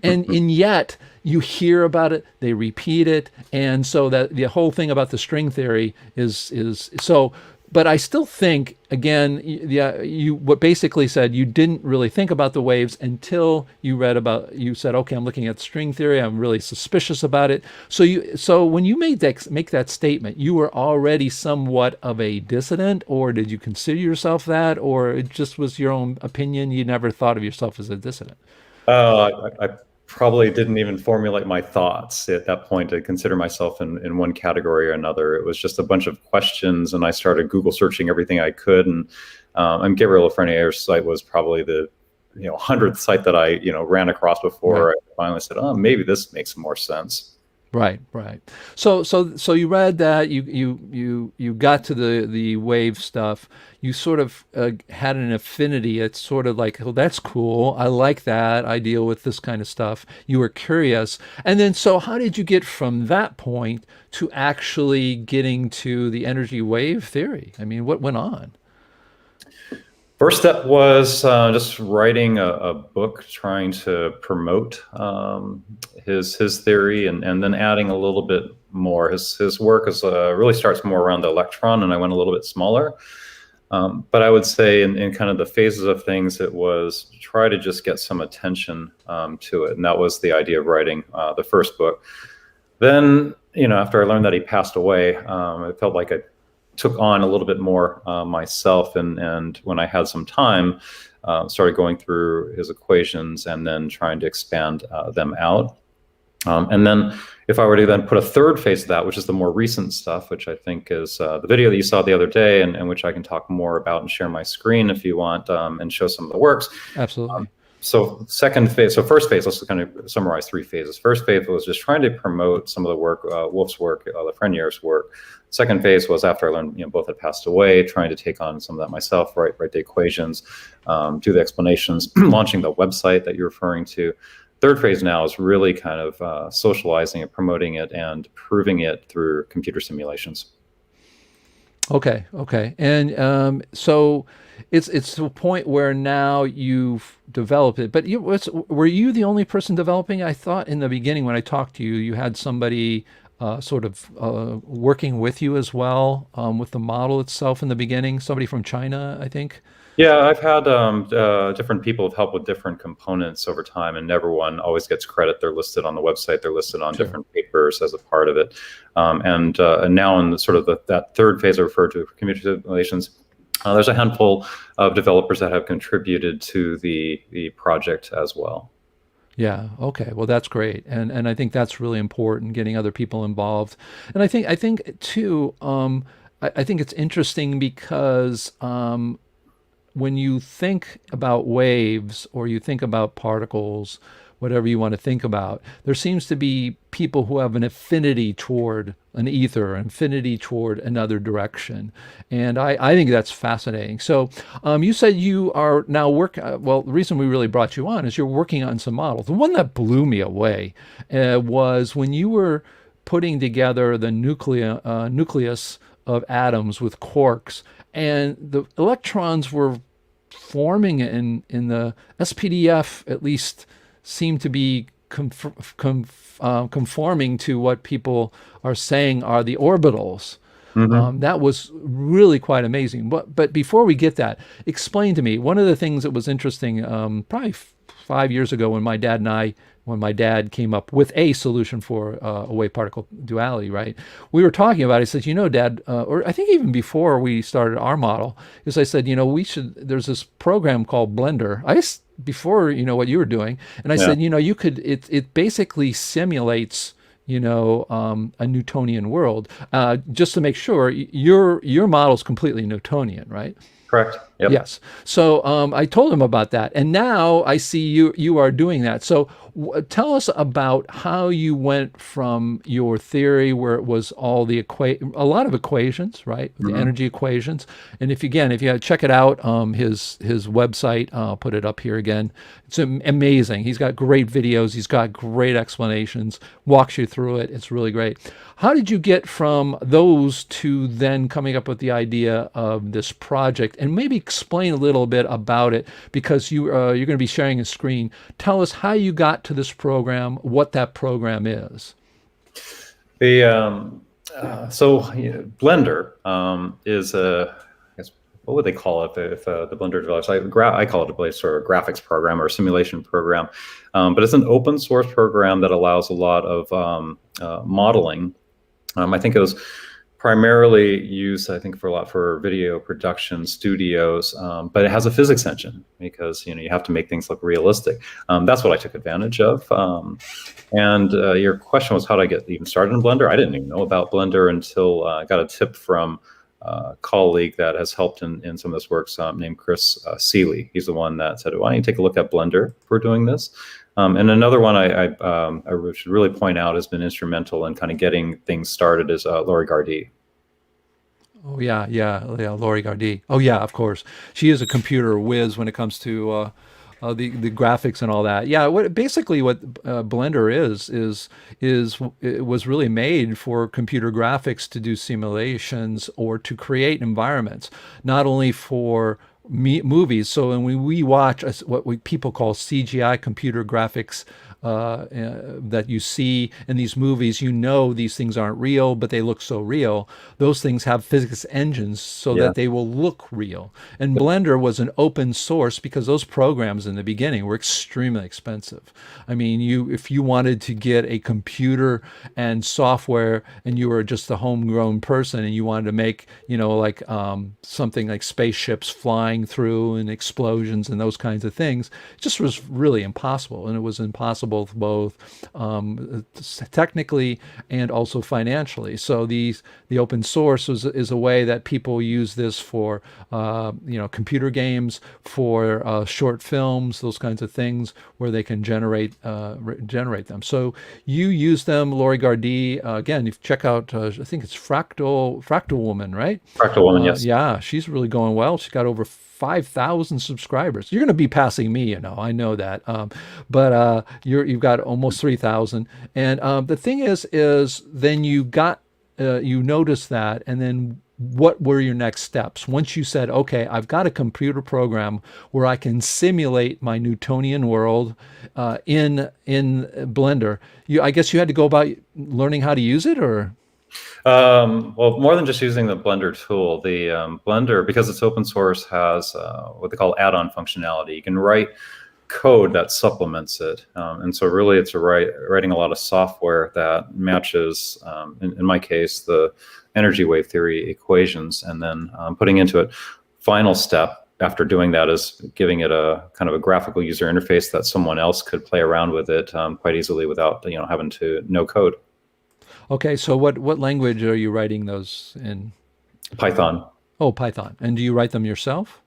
and yet you hear about it, they repeat it, and so that the whole thing about the string theory is so. But I still think, again, you what basically said, you didn't really think about the waves until you said, okay, I'm looking at string theory, I'm really suspicious about it. So when you make that statement, you were already somewhat of a dissident, or did you consider yourself that, or it just was your own opinion, you never thought of yourself as a dissident? I probably didn't even formulate my thoughts at that point to consider myself in one category or another. It was just a bunch of questions, and I started Google searching everything I could. And Gabriel Lafreniere's site was probably the 100th site that I ran across before I finally said, oh, maybe this makes more sense. Right. So you read that, you got to the wave stuff. You sort of had an affinity. It's sort of like, oh, that's cool. I like that. I deal with this kind of stuff. You were curious. And then, so how did you get from that point to actually getting to the energy wave theory? I mean, what went on? First step was just writing a book trying to promote his theory, and then adding a little bit more. His work really starts more around the electron, and I went a little bit smaller. But I would say in kind of the phases of things, it was try to just get some attention to it. And that was the idea of writing the first book. Then, after I learned that he passed away, it felt like I took on a little bit more myself. And when I had some time, started going through his equations and then trying to expand them out. And then if I were to then put a third phase of that, which is the more recent stuff, which I think is the video that you saw the other day, and which I can talk more about and share my screen if you want, and show some of the works. Absolutely. So second phase, so first phase, let's kind of summarize three phases. First phase was just trying to promote some of the work, Wolf's work, Lafreniere's work. Second phase was after I learned, both had passed away, trying to take on some of that myself, write the equations, do the explanations, launching the website that you're referring to. Third phase now is really kind of socializing it, promoting it, and proving it through computer simulations. Okay. And so it's to a point where now you've developed it. But were you the only person developing? I thought in the beginning when I talked to you, you had somebody sort of working with you as well with the model itself in the beginning, somebody from China, I think. Yeah, I've had different people have helped with different components over time, and everyone always gets credit. They're listed on the website. They're listed on different papers as a part of it. And now in the sort of that third phase I referred to, computer simulations, there's a handful of developers that have contributed to the project as well. Yeah. Okay. Well, that's great, and I think that's really important, getting other people involved. And I think too, I think it's interesting because when you think about waves, or you think about particles, whatever you want to think about, there seems to be people who have an affinity toward an ether, an affinity toward another direction. And I think that's fascinating. So you said you are now well, the reason we really brought you on is you're working on some models. The one that blew me away was when you were putting together the nucleus of atoms with quarks, and the electrons were forming in the SPDF, at least seem to be conforming to what people are saying are the orbitals. Mm-hmm. That was really quite amazing. But before we get that, explain to me, one of the things that was interesting, probably 5 years ago when my dad came up with a solution for a wave particle duality, right? We were talking about it. He said, Dad, or I think even before we started our model, is I said, there's this program called Blender. Before, what you were doing. And I said, you could, it basically simulates, a Newtonian world, just to make sure your model's completely Newtonian, right? Correct. Yep. Yes. So I told him about that, and now I see you are doing that. So tell us about how you went from your theory, where it was all the a lot of equations, right? The energy equations. And if you check it out, his website, I'll put it up here again. It's amazing. He's got great videos. He's got great explanations. Walks you through it. It's really great. How did you get from those to then coming up with the idea of this project? And maybe explain a little bit about it, because you're going to be sharing a screen. Tell us how you got to this program, what that program is. Blender is a, I guess, what would they call it if the Blender developers? I call it a sort of graphics program or simulation program, but it's an open source program that allows a lot of modeling. I think it was primarily used, I think, for video production studios, but it has a physics engine because you have to make things look realistic. That's what I took advantage of. And your question was, how did I get even started in Blender? I didn't even know about Blender until I got a tip from a colleague that has helped in some of this work, named Chris Seeley. He's the one that said, why don't you take a look at Blender for doing this? And another one I should really point out has been instrumental in kind of getting things started is Lori Gardy. Oh yeah, Lori Gardy. Oh yeah, of course. She is a computer whiz when it comes to the graphics and all that. Yeah, what Blender it was really made for computer graphics to do simulations or to create environments, not only for movies. So when we watch what people call CGI computer graphics that you see in these movies, these things aren't real, but they look so real. Those things have physics engines so that they will look real. And Blender was an open source because those programs in the beginning were extremely expensive. I mean, if you wanted to get a computer and software and you were just a homegrown person and you wanted to make, something like spaceships flying through and explosions and those kinds of things, it just was really impossible. And it was impossible both technically and also financially. So the open source is a way that people use this for computer games, for short films, those kinds of things where they can generate them. So you use them, Lori Gardy. Again, you check out I think it's Fractal Woman, right? Fractal Woman, yes. Yeah, she's really going well. She's got over 5,000 subscribers. You're going to be passing me, I know that. But you've got almost 3,000. And the thing is then you noticed that, and then what were your next steps? Once you said, okay, I've got a computer program where I can simulate my Newtonian world in Blender, I guess you had to go about learning how to use it, or? Well, more than just using the Blender tool, the Blender, because it's open source, has what they call add-on functionality. You can write code that supplements it. And so really it's writing a lot of software that matches, in my case, the energy wave theory equations, and then putting into it. Final step after doing that is giving it a kind of a graphical user interface that someone else could play around with it quite easily without having to know code. Okay, so what language are you writing those in? Python. Oh, Python. And do you write them yourself?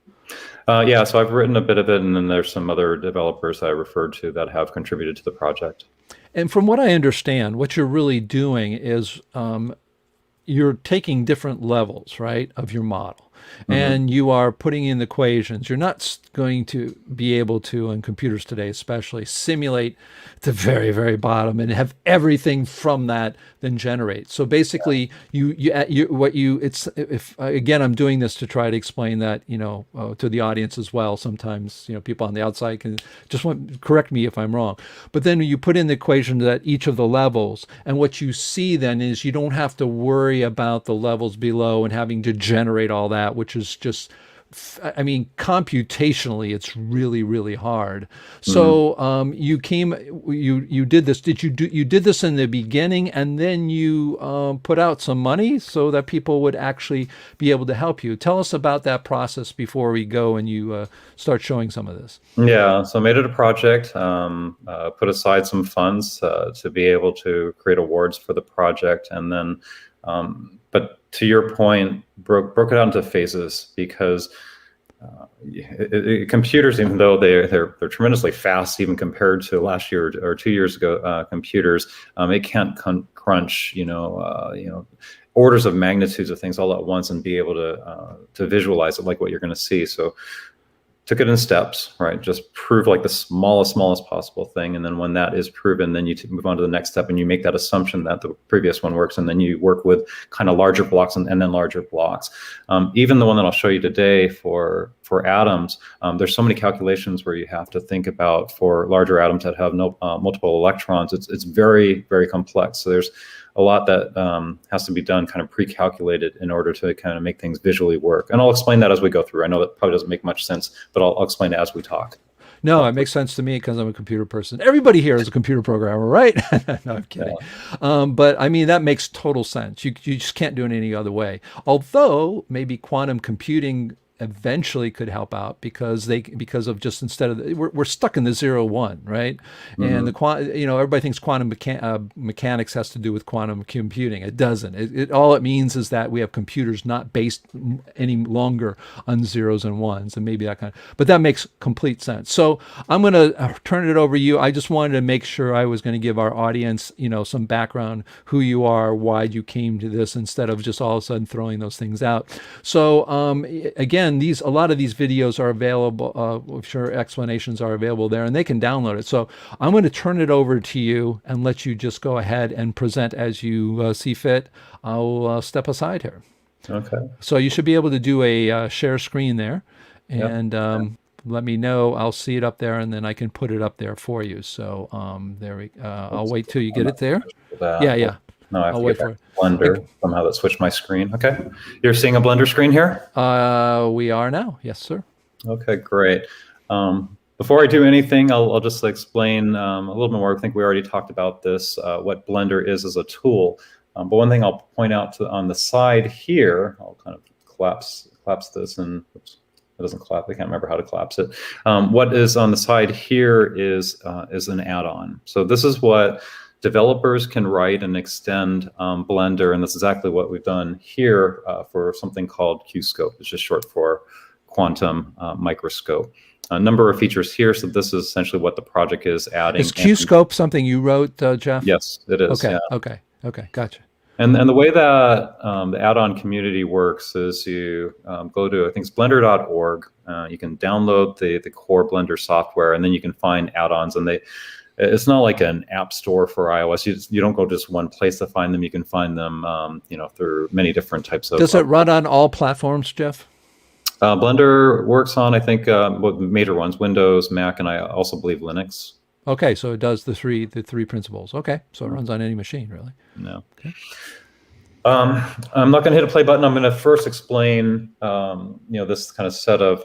Yeah, so I've written a bit of it, and then there's some other developers I referred to that have contributed to the project. And from what I understand, what you're really doing is you're taking different levels, right, of your model. Mm-hmm. And you are putting in the equations. You're not going to be able to, in computers today especially, simulate the very, very bottom and have everything from that then generate. So basically, again, I'm doing this to try to explain that, to the audience as well. Sometimes, people on the outside can just correct me if I'm wrong. But then you put in the equation at each of the levels, and what you see then is you don't have to worry about the levels below and having to generate all that, which is just, computationally, it's really, really hard. So you did this. You did this in the beginning, and then you put out some money so that people would actually be able to help you. Tell us about that process before we go and you start showing some of this. Yeah, so I made it a project, put aside some funds to be able to create awards for the project, and then, but to your point, broke it out into phases, because computers, even though they're tremendously fast, even compared to last year or 2 years ago, computers, it can't crunch, orders of magnitudes of things all at once and be able to visualize it like what you're going to see. So took it in steps, right? Just prove like the smallest possible thing. And then when that is proven, then you move on to the next step and you make that assumption that the previous one works. And then you work with kind of larger blocks and then larger blocks. Even the one that I'll show you today for atoms, there's so many calculations where you have to think about for larger atoms that have no multiple electrons. It's very, very complex. So there's a lot that has to be done kind of pre-calculated in order to kind of make things visually work. And I'll explain that as we go through. I know that probably doesn't make much sense, but I'll explain it as we talk. No, it makes sense to me because I'm a computer person. Everybody here is a computer programmer, right? No, I'm kidding. Yeah. But I mean, that makes total sense. You just can't do it any other way. Although maybe quantum computing eventually could help out because of just instead of we're stuck in the 0-1, right? Mm-hmm. And the everybody thinks quantum mechanics has to do with quantum computing. It doesn't. It all it means is that we have computers not based any longer on zeros and ones, and maybe that kind of. But that makes complete sense. So I'm going to turn it over to you. I just wanted to make sure I was going to give our audience, some background, who you are, why you came to this, instead of just all of a sudden throwing those things out. So again. A lot of these videos are available. I'm sure explanations are available there, and they can download it. So I'm going to turn it over to you and let you just go ahead and present as you see fit. I'll step aside here. Okay. So you should be able to do a share screen there, and let me know. I'll see it up there, and then I can put it up there for you. So I'll wait till you get it there. Yeah. No, I have to get back to Blender. Somehow that switched my screen. Okay. You're seeing a Blender screen here? We are now. Yes, sir. Okay, great. Before I do anything, I'll just explain a little bit more. I think we already talked about this, what Blender is as a tool. But one thing I'll point out on the side here, I'll kind of collapse this and oops, it doesn't clap. I can't remember how to collapse it. What is on the side here is an add-on. So this is what developers can write and extend Blender, and that's exactly what we've done here for something called QScope. It's just short for quantum microscope. A number of features here, so this is essentially what the project is adding. Is QScope something you wrote, Jeff? Yes, it is. Okay, yeah. Okay, gotcha. And the way that the add-on community works is you go to, I think it's blender.org. You can download the core Blender software, and then you can find add-ons, and it's not like an app store for iOS. You don't go just one place to find them. You can find them, through many different types of. Does it run on all platforms, Jeff? Blender works on, I think, major ones: Windows, Mac, and I also believe Linux. Okay, so it does the three principles. Okay, so it runs on any machine, really. No. Okay. I'm not going to hit a play button. I'm going to first explain, this kind of set of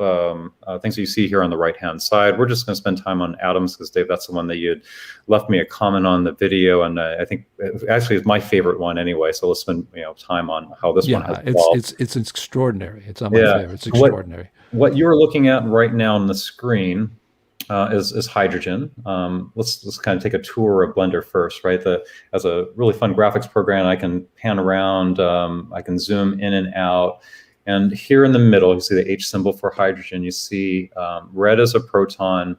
things that you see here on the right-hand side. We're just going to spend time on atoms because, Dave, that's the one that you had left me a comment on the video, and I think actually it's my favorite one anyway. So let's spend time on how this one has evolved. It's extraordinary. It's on my favorite. It's extraordinary. What you're looking at right now on the screen is hydrogen. Let's kind of take a tour of Blender first, right? As a really fun graphics program, I can pan around, I can zoom in and out. And here in the middle, you see the H symbol for hydrogen. You see red is a proton,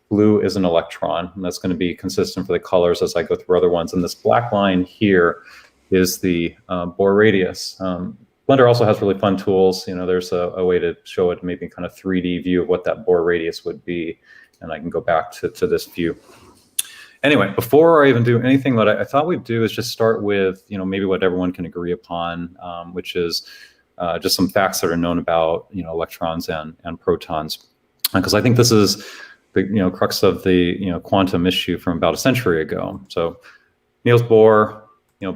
blue is an electron. And that's going to be consistent for the colors as I go through other ones. And this black line here is the Bohr radius. Blender also has really fun tools. There's a way to show it, maybe kind of 3D view of what that Bohr radius would be. And I can go back to this view. Anyway, before I even do anything, what I thought we'd do is just start with, maybe what everyone can agree upon, which is just some facts that are known about, electrons and protons. Because I think this is the, crux of the, quantum issue from about a century ago. So Niels Bohr,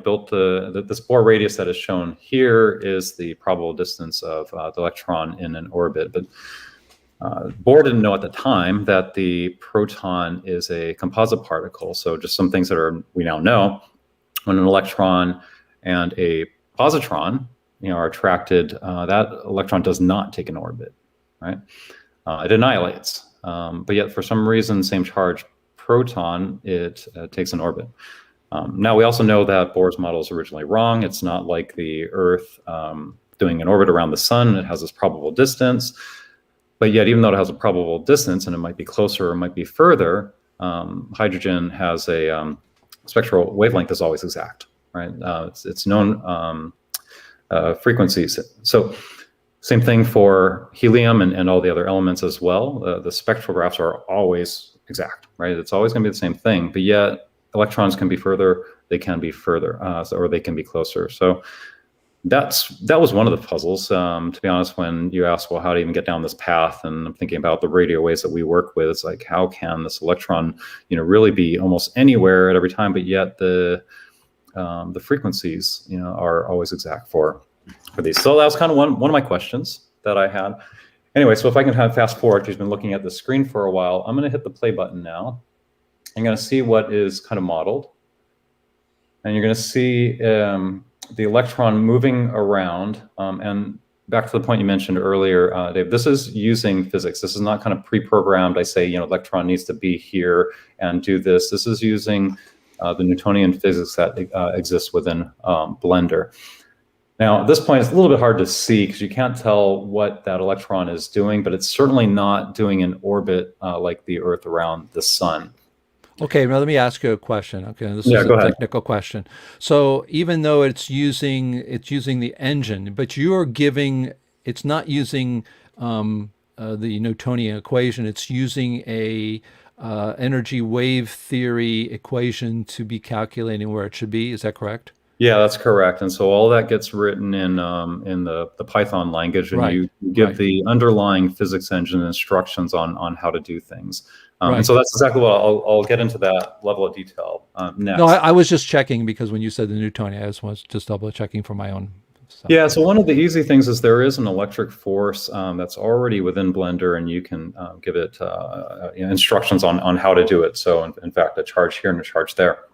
built this Bohr radius that is shown here is the probable distance of the electron in an orbit. But Bohr didn't know at the time that the proton is a composite particle. So just some things that we now know: when an electron and a positron, are attracted, that electron does not take an orbit, right? It annihilates. But yet, for some reason, same charge proton, it takes an orbit. Now we also know that Bohr's model is originally wrong. It's not like the Earth doing an orbit around the sun. It has this probable distance. But yet, even though it has a probable distance and it might be closer or it might be further, hydrogen has a spectral wavelength is always exact, right? It's known frequencies. So same thing for helium and all the other elements as well. The spectrographs are always exact, right? It's always going to be the same thing, but yet electrons can be further, they can be further, or they can be closer. So that was one of the puzzles, to be honest, when you asked, well, how to even get down this path? And I'm thinking about the radio waves that we work with. It's like, how can this electron, really be almost anywhere at every time, but yet the frequencies, are always exact for these. So that was kind of one of my questions that I had. Anyway, so if I can have fast forward, because you've been looking at the screen for a while, I'm going to hit the play button now. I'm going to see what is kind of modeled. And you're going to see the electron moving around. And back to the point you mentioned earlier, Dave, this is using physics. This is not kind of pre-programmed. I say, electron needs to be here and do this. This is using the Newtonian physics that exists within Blender. Now, at this point, it's a little bit hard to see because you can't tell what that electron is doing, but it's certainly not doing an orbit like the Earth around the sun. Okay, now let me ask you a question. Okay, this is a technical question. So even though it's using the engine, but it's not using the Newtonian equation. It's using a energy wave theory equation to be calculating where it should be. Is that correct? Yeah, that's correct. And so all that gets written in the Python language, and you give the underlying physics engine instructions on how to do things. And so that's exactly what I'll get into that level of detail next. No, I was just checking because when you said the Newtonian, I was just double checking for my own stuff. Yeah, so one of the easy things is there is an electric force that's already within Blender, and you can give it instructions on how to do it. So in fact, a charge here and a charge there.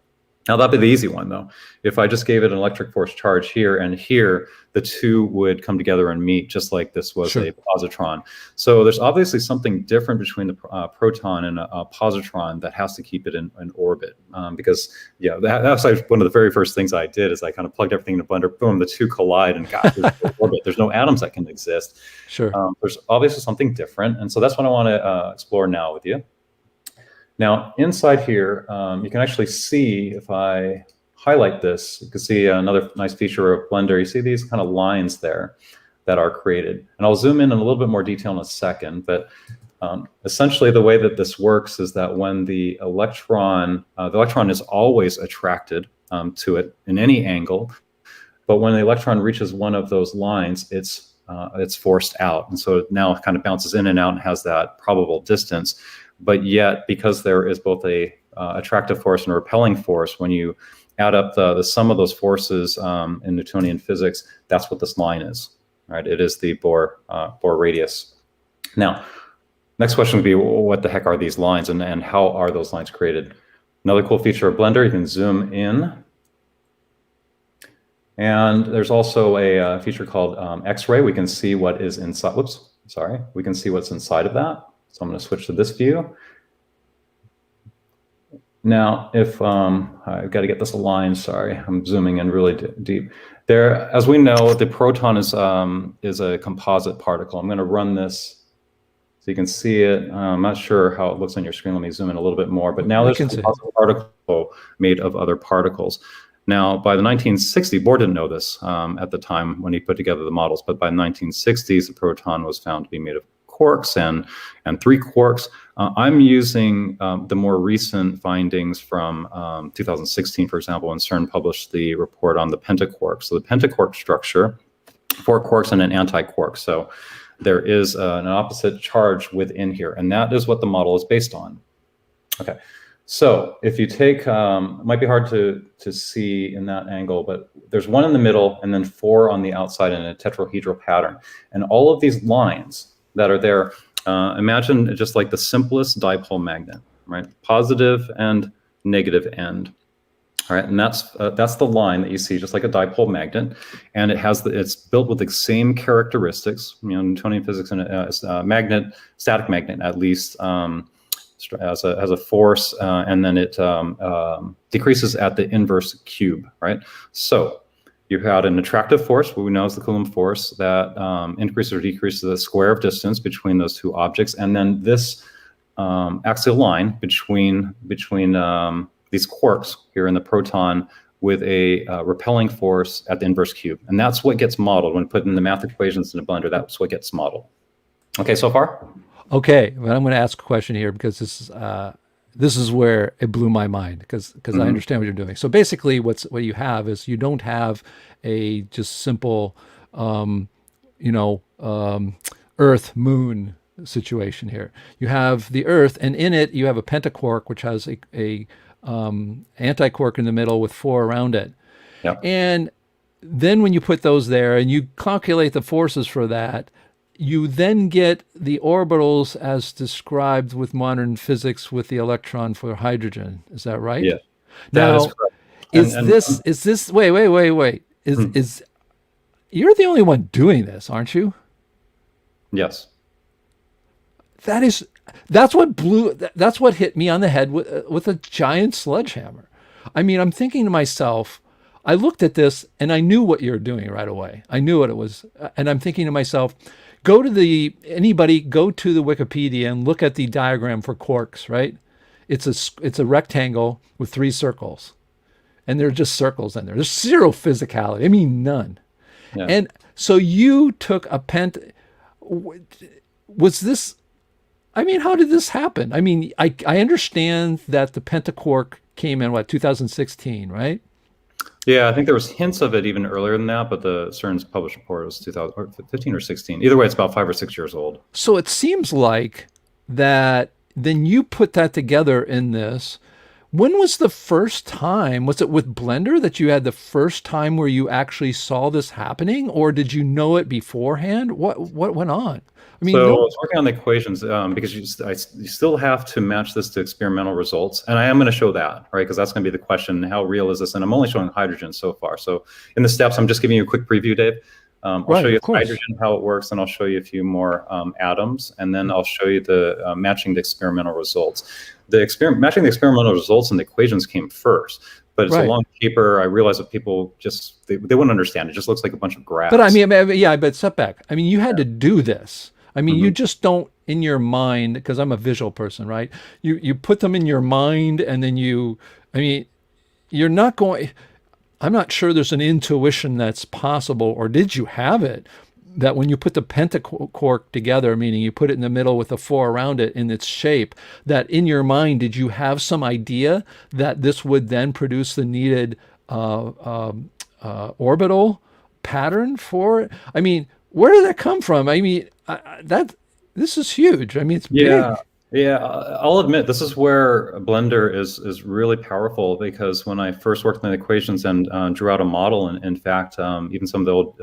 Now that'd be the easy one though. If I just gave it an electric force charge here and here, the two would come together and meet just like this was a positron. So there's obviously something different between the proton and a positron that has to keep it in orbit. Because that's like one of the very first things I did is I kind of plugged everything into Blender, boom, the two collide and there's no orbit. There's no atoms that can exist. There's obviously something different. And so that's what I want to explore now with you. Now, inside here, you can actually see, if I highlight this, you can see another nice feature of Blender. You see these kind of lines there that are created. And I'll zoom in a little bit more detail in a second, but essentially the way that this works is that when the electron is always attracted to it in any angle, but when the electron reaches one of those lines, it's forced out. And so now it kind of bounces in and out and has that probable distance. But yet, because there is both a attractive force and a repelling force, when you add up the sum of those forces in Newtonian physics, that's what this line is, right? It is the Bohr radius. Now, next question would be, well, what the heck are these lines, and how are those lines created? Another cool feature of Blender, you can zoom in. And there's also a feature called X-ray. We can see what is inside. Whoops, sorry. We can see what's inside of that. So I'm going to switch to this view. Now, if I've got to get this aligned, sorry, I'm zooming in really deep. There, as we know, the proton is a composite particle. I'm going to run this so you can see it. I'm not sure how it looks on your screen. Let me zoom in a little bit more. But now there's a composite particle made of other particles. Now, by the 1960s, Bohr didn't know this at the time when he put together the models, but by the 1960s, the proton was found to be made of quarks and 3 quarks. I'm using the more recent findings from 2016, for example, when CERN published the report on the penta-quark. So the penta-quark structure, 4 quarks and an anti-quark. So there is an opposite charge within here, and that is what the model is based on. Okay, so if you take, it might be hard to see in that angle, but there's 1 in the middle and then 4 on the outside in a tetrahedral pattern. And all of these lines that are there, imagine just like the simplest dipole magnet, right? Positive and negative end. All right, and that's the line that you see, just like a dipole magnet, and it's built with the same characteristics. Newtonian physics and a static magnet at least has a force, and then it decreases at the inverse cube, right? So You had an attractive force, what we know as the Coulomb force, that increases or decreases the square of distance between those two objects, and then this axial line between these quarks here in the proton with a repelling force at the inverse cube. And that's what gets modeled when put in the math equations in a blender. That's what gets modeled. Okay, so far? Okay, but I'm going to ask a question here because this is where it blew my mind because I understand what you're doing. So basically, what you have is you don't have a just simple, Earth Moon situation here. You have the Earth, and in it you have a penta-quark, which has a anti-quark in the middle with 4 around it. Yep. And then when you put those there and you calculate the forces for that, you then get the orbitals as described with modern physics with the electron for hydrogen. Is that right? Yeah. Now, is this wait. Is you're the only one doing this, aren't you? Yes. That's what hit me on the head with a giant sledgehammer. I mean, I'm thinking to myself, I looked at this and I knew what you were doing right away. I knew what it was. And I'm thinking to myself, go to the Wikipedia and look at the diagram for quarks, right? It's a rectangle with 3 circles. And they're just circles in there. There's zero physicality. I mean, none. Yeah. And so you took a was this, I mean, how did this happen? I mean, I understand that the penta-quark came in, 2016, right? Yeah, I think there was hints of it even earlier than that, but the CERN's published report was 2015 or 16. Either way, it's about 5 or 6 years old. So it seems like that then you put that together in this. When was the first time, was it with Blender that you had the first time where you actually saw this happening, or did you know it beforehand? What went on? I mean, I was working on the equations because you still have to match this to experimental results. And I am going to show that, right? Because that's going to be the question, how real is this? And I'm only showing hydrogen so far. So in the steps, I'm just giving you a quick preview, Dave. I'll show you hydrogen, how it works, and I'll show you a few more atoms. And then I'll show you the matching the experimental results. Matching the experimental results and the equations came first. But it's a long paper. I realize that people just, they wouldn't understand. It just looks like a bunch of graphs. But I mean, yeah, but step back. I mean, you had to do this. I mean, you just don't in your mind, because I'm a visual person, right? You put them in your mind and then you're not going, I'm not sure there's an intuition that's possible, or did you have it, that when you put the penta-quark together, meaning you put it in the middle with the 4 around it in its shape, that in your mind, did you have some idea that this would then produce the needed orbital pattern for it? I mean, where did that come from? I mean, this is huge. I mean, it's big. Yeah, I'll admit this is where Blender is really powerful, because when I first worked on the equations and drew out a model, and in fact, even some of the old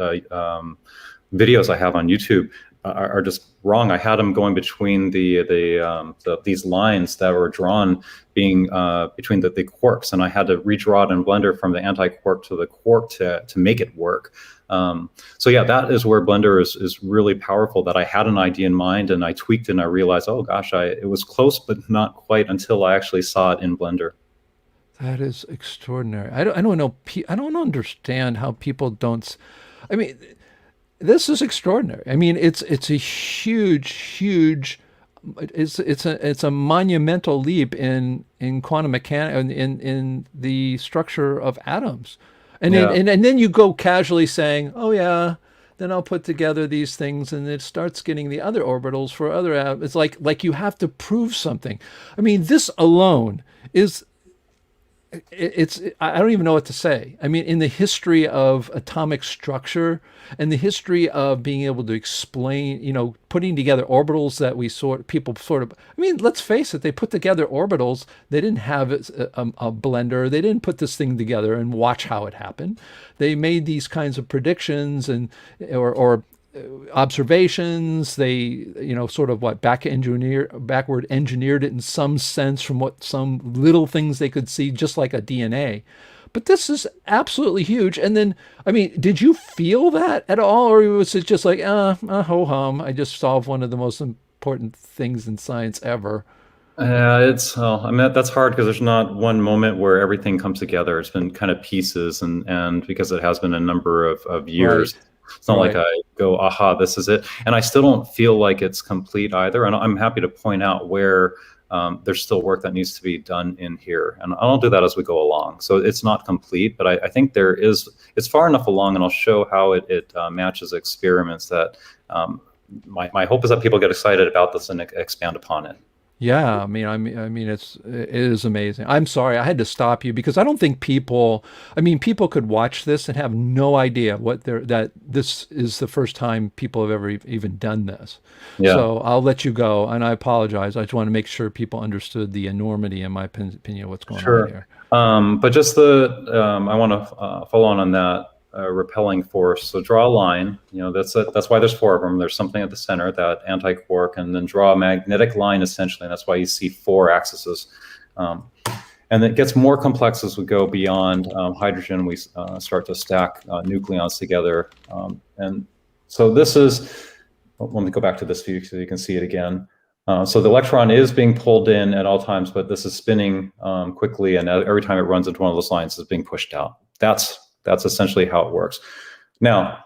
videos I have on YouTube are just wrong. I had them going between these lines that were drawn being between the quarks, and I had to redraw it in Blender from the anti-quark to the quark to make it work. So yeah, that is where Blender is really powerful, that I had an idea in mind and I tweaked it and I realized, oh gosh, it was close, but not quite, until I actually saw it in Blender. That is extraordinary. I don't know. I don't understand how people don't. I mean, this is extraordinary. I mean, it's a huge. It's a monumental leap in quantum mechanics, in the structure of atoms. And then you go casually saying, oh yeah, then I'll put together these things, and it starts getting the other orbitals for other atoms. It's like you have to prove something. I mean, this alone is, I don't even know what to say. I mean, in the history of atomic structure and the history of being able to explain, putting together orbitals that I mean, let's face it, they put together orbitals. They didn't have a blender. They didn't put this thing together and watch how it happened. They made these kinds of predictions or observations. They, backward engineered it in some sense from some little things they could see, just like a DNA. But this is absolutely huge. And then, I mean, did you feel that at all? Or was it just like, ho hum, I just solved one of the most important things in science ever? It's, I mean, that's hard because there's not one moment where everything comes together. It's been kind of pieces, and because it has been a number of years, Right. it's not like Right. I go, aha, this is it. And I still don't feel like it's complete either. And I'm happy to point out where there's still work that needs to be done in here. And I'll do that as we go along. So it's not complete, but I think it's far enough along, and I'll show how it matches experiments that my hope is that people get excited about this and expand upon it. Yeah, it is amazing. I'm sorry, I had to stop you because I don't think people, people could watch this and have no idea that this is the first time people have ever even done this. Yeah. So I'll let you go, and I apologize. I just want to make sure people understood the enormity, in my opinion, of what's going on here. But just I want to follow on that. Repelling force. So draw a line. That's why there's four of them. There's something at the center, that anti-quark, and then draw a magnetic line essentially. And that's why you see four axes. And it gets more complex as we go beyond hydrogen. We start to stack nucleons together. And so this is. Let me go back to this view so you can see it again. So the electron is being pulled in at all times, but this is spinning quickly, and every time it runs into one of those lines, it's being pushed out. That's essentially how it works. Now,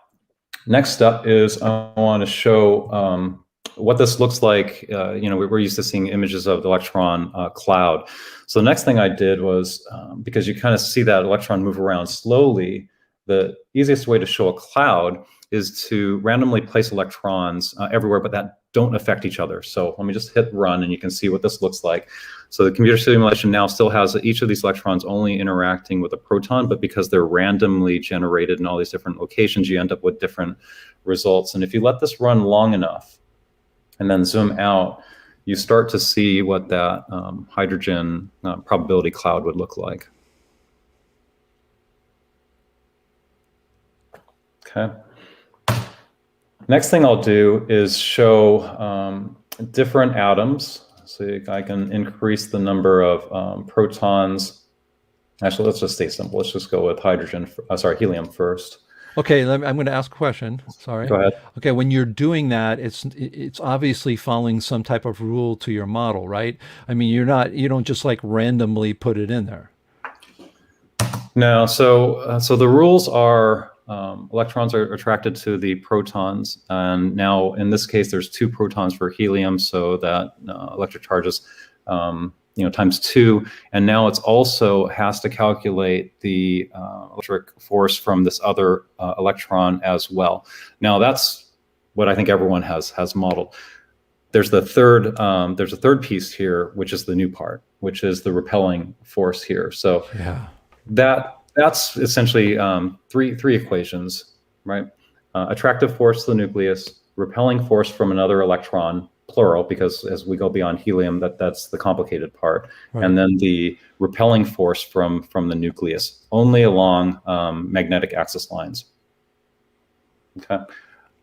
next step is I want to show what this looks like. We're used to seeing images of the electron cloud. So the next thing I did was, because you kind of see that electron move around slowly, the easiest way to show a cloud is to randomly place electrons everywhere, but that don't affect each other. So let me just hit run, and you can see what this looks like. So the computer simulation now still has each of these electrons only interacting with a proton, but because they're randomly generated in all these different locations, you end up with different results. And if you let this run long enough and then zoom out, you start to see what that hydrogen probability cloud would look like. Okay. Next thing I'll do is show different atoms. So I can increase the number of protons. Actually, let's just stay simple. Let's just go with helium first. Okay, I'm going to ask a question. Sorry. Go ahead. Okay, when you're doing that, it's obviously following some type of rule to your model, right? You don't just like randomly put it in there. No. So the rules are electrons are attracted to the protons, and now in this case, there's two protons for helium, so that electric charges times 2, and now it's also has to calculate the electric force from this other electron as well. Now that's what I think everyone has modeled. There's a third piece here, which is the new part, which is the repelling force here. So yeah, that's essentially three equations, right? Attractive force to the nucleus, repelling force from another electron, plural, because as we go beyond helium, that's the complicated part. Right. And then the repelling force from the nucleus, only along magnetic axis lines. Okay.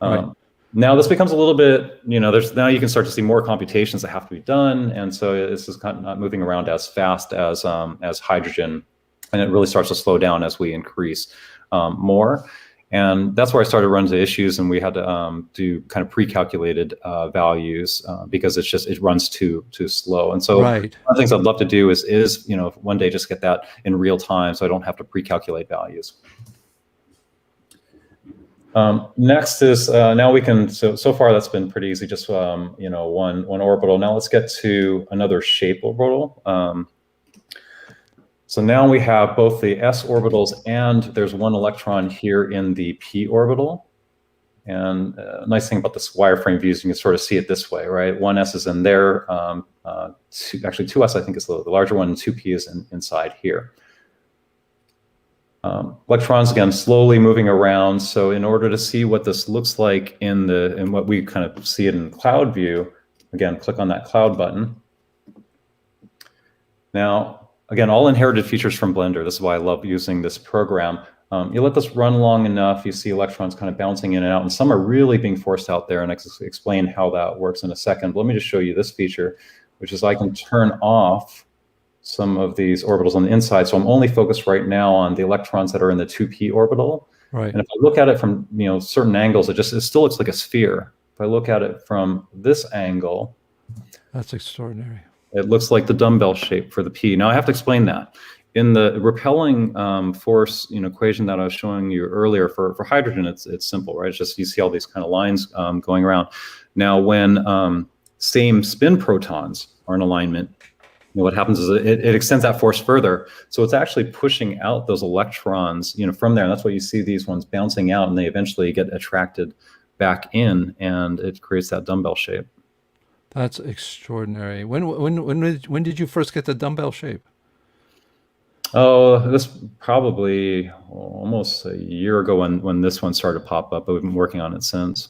Right. Now this becomes a little bit, now you can start to see more computations that have to be done, and so this is kind of not moving around as fast as hydrogen, and it really starts to slow down as we increase more. And that's where I started running into issues, and we had to do kind of pre-calculated values because it runs too slow. And so right. One of the things I'd love to do is one day just get that in real time, so I don't have to pre-calculate values. Next is now we can. So far that's been pretty easy. Just one orbital. Now let's get to another shape orbital. So now we have both the s orbitals, and there's one electron here in the p orbital. And nice thing about this wireframe views, you can sort of see it this way, right? One s is in there. Actually, 2s I think is the larger one, and 2p is inside here. Electrons again slowly moving around. So in order to see what this looks like in what we kind of see it in cloud view, again click on that cloud button. Now. Again, all inherited features from Blender. This is why I love using this program. You let this run long enough, you see electrons kind of bouncing in and out, and some are really being forced out there, and I can explain how that works in a second. But let me just show you this feature, which is I can turn off some of these orbitals on the inside. So I'm only focused right now on the electrons that are in the 2p orbital. Right. And if I look at it from certain angles, it still looks like a sphere. If I look at it from this angle, that's extraordinary. It looks like the dumbbell shape for the P. Now I have to explain that. In the repelling force equation that I was showing you earlier for hydrogen, it's simple, right? It's just you see all these kind of lines going around. Now when same spin protons are in alignment, what happens is it extends that force further. So it's actually pushing out those electrons from there. And that's why you see these ones bouncing out, and they eventually get attracted back in, and it creates that dumbbell shape. That's extraordinary. When did you first get the dumbbell shape? Oh, this probably almost a year ago when this one started to pop up, but we've been working on it since.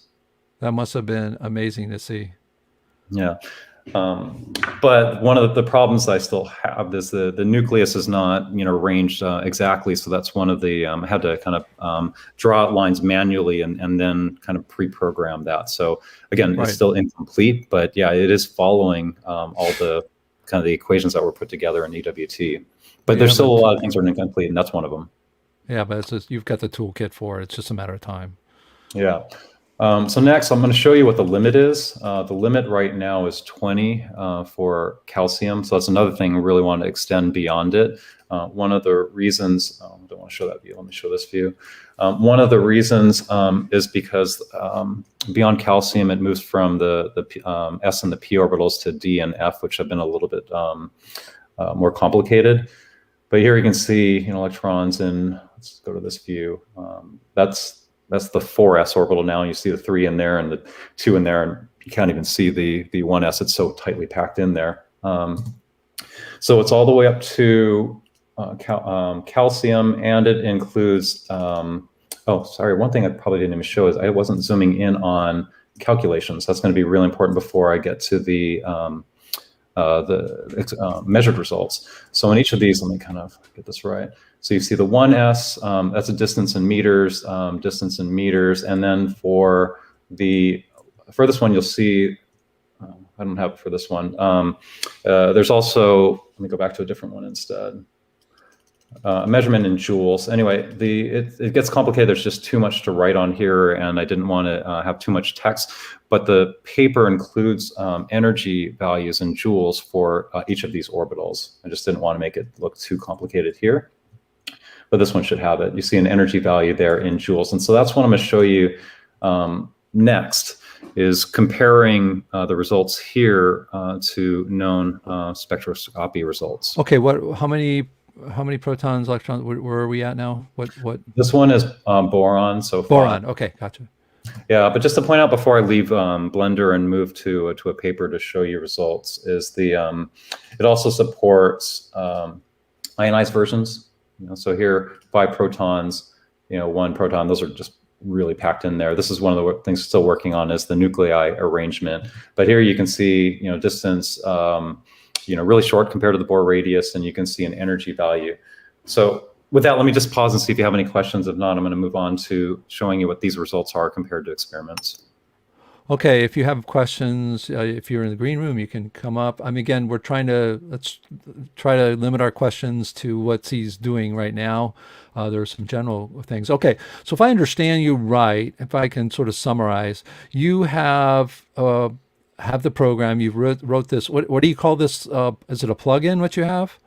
That must have been amazing to see. Yeah. But one of the problems I still have is the nucleus is not arranged exactly. So that's one of the I had to kind of draw out lines manually and then kind of pre-program that. So again, It's still incomplete, but yeah, it is following all the kind of the equations that were put together in EWT. But there's still a lot of things that are incomplete, and that's one of them. Yeah, but it's just, you've got the toolkit for it. It's just a matter of time. Yeah. So next, I'm going to show you what the limit is. The limit right now is 20 for calcium. So that's another thing we really want to extend beyond it. One of the reasons, I don't want to show that view. Let me show this view. One of the reasons is because beyond calcium, it moves from the S and the P orbitals to D and F, which have been a little bit more complicated. But here you can see electrons in, let's go to this view. That's the 4s orbital now, and you see the 3 in there and the 2 in there, and you can't even see the 1s. It's so tightly packed in there. So it's all the way up to calcium, and it includes, oh, sorry, one thing I probably didn't even show is I wasn't zooming in on calculations. That's going to be really important before I get to the measured results. So in each of these, let me kind of get this right. So you see the 1s, that's a distance in meters, and then for the furthest one, you'll see, I don't have it for this one. There's also, let me go back to a different one instead. A measurement in joules. Anyway, it gets complicated. There's just too much to write on here, and I didn't want to have too much text. But the paper includes energy values in joules for each of these orbitals. I just didn't want to make it look too complicated here. But this one should have it. You see an energy value there in joules. And so that's what I'm going to show you next, is comparing the results here to known spectroscopy results. Okay, how many protons, electrons, where are we at now? What? This one is boron so far. Boron, okay, gotcha. Yeah, but just to point out before I leave Blender and move to a paper to show you results, is it also supports ionized versions. So here, 5 protons, 1 proton, those are just really packed in there. This is one of the things still working on, is the nuclei arrangement. But here you can see, distance, really short compared to the Bohr radius, and you can see an energy value. So with that, let me just pause and see if you have any questions. If not, I'm going to move on to showing you what these results are compared to experiments. Okay, if you have questions, if you're in the green room, you can come up. Again, let's try to limit our questions to what he's doing right now. There are some general things. Okay, so if I understand you right, if I can sort of summarize, you have the program, you wrote this, what do you call this? Is it a plugin, what you have?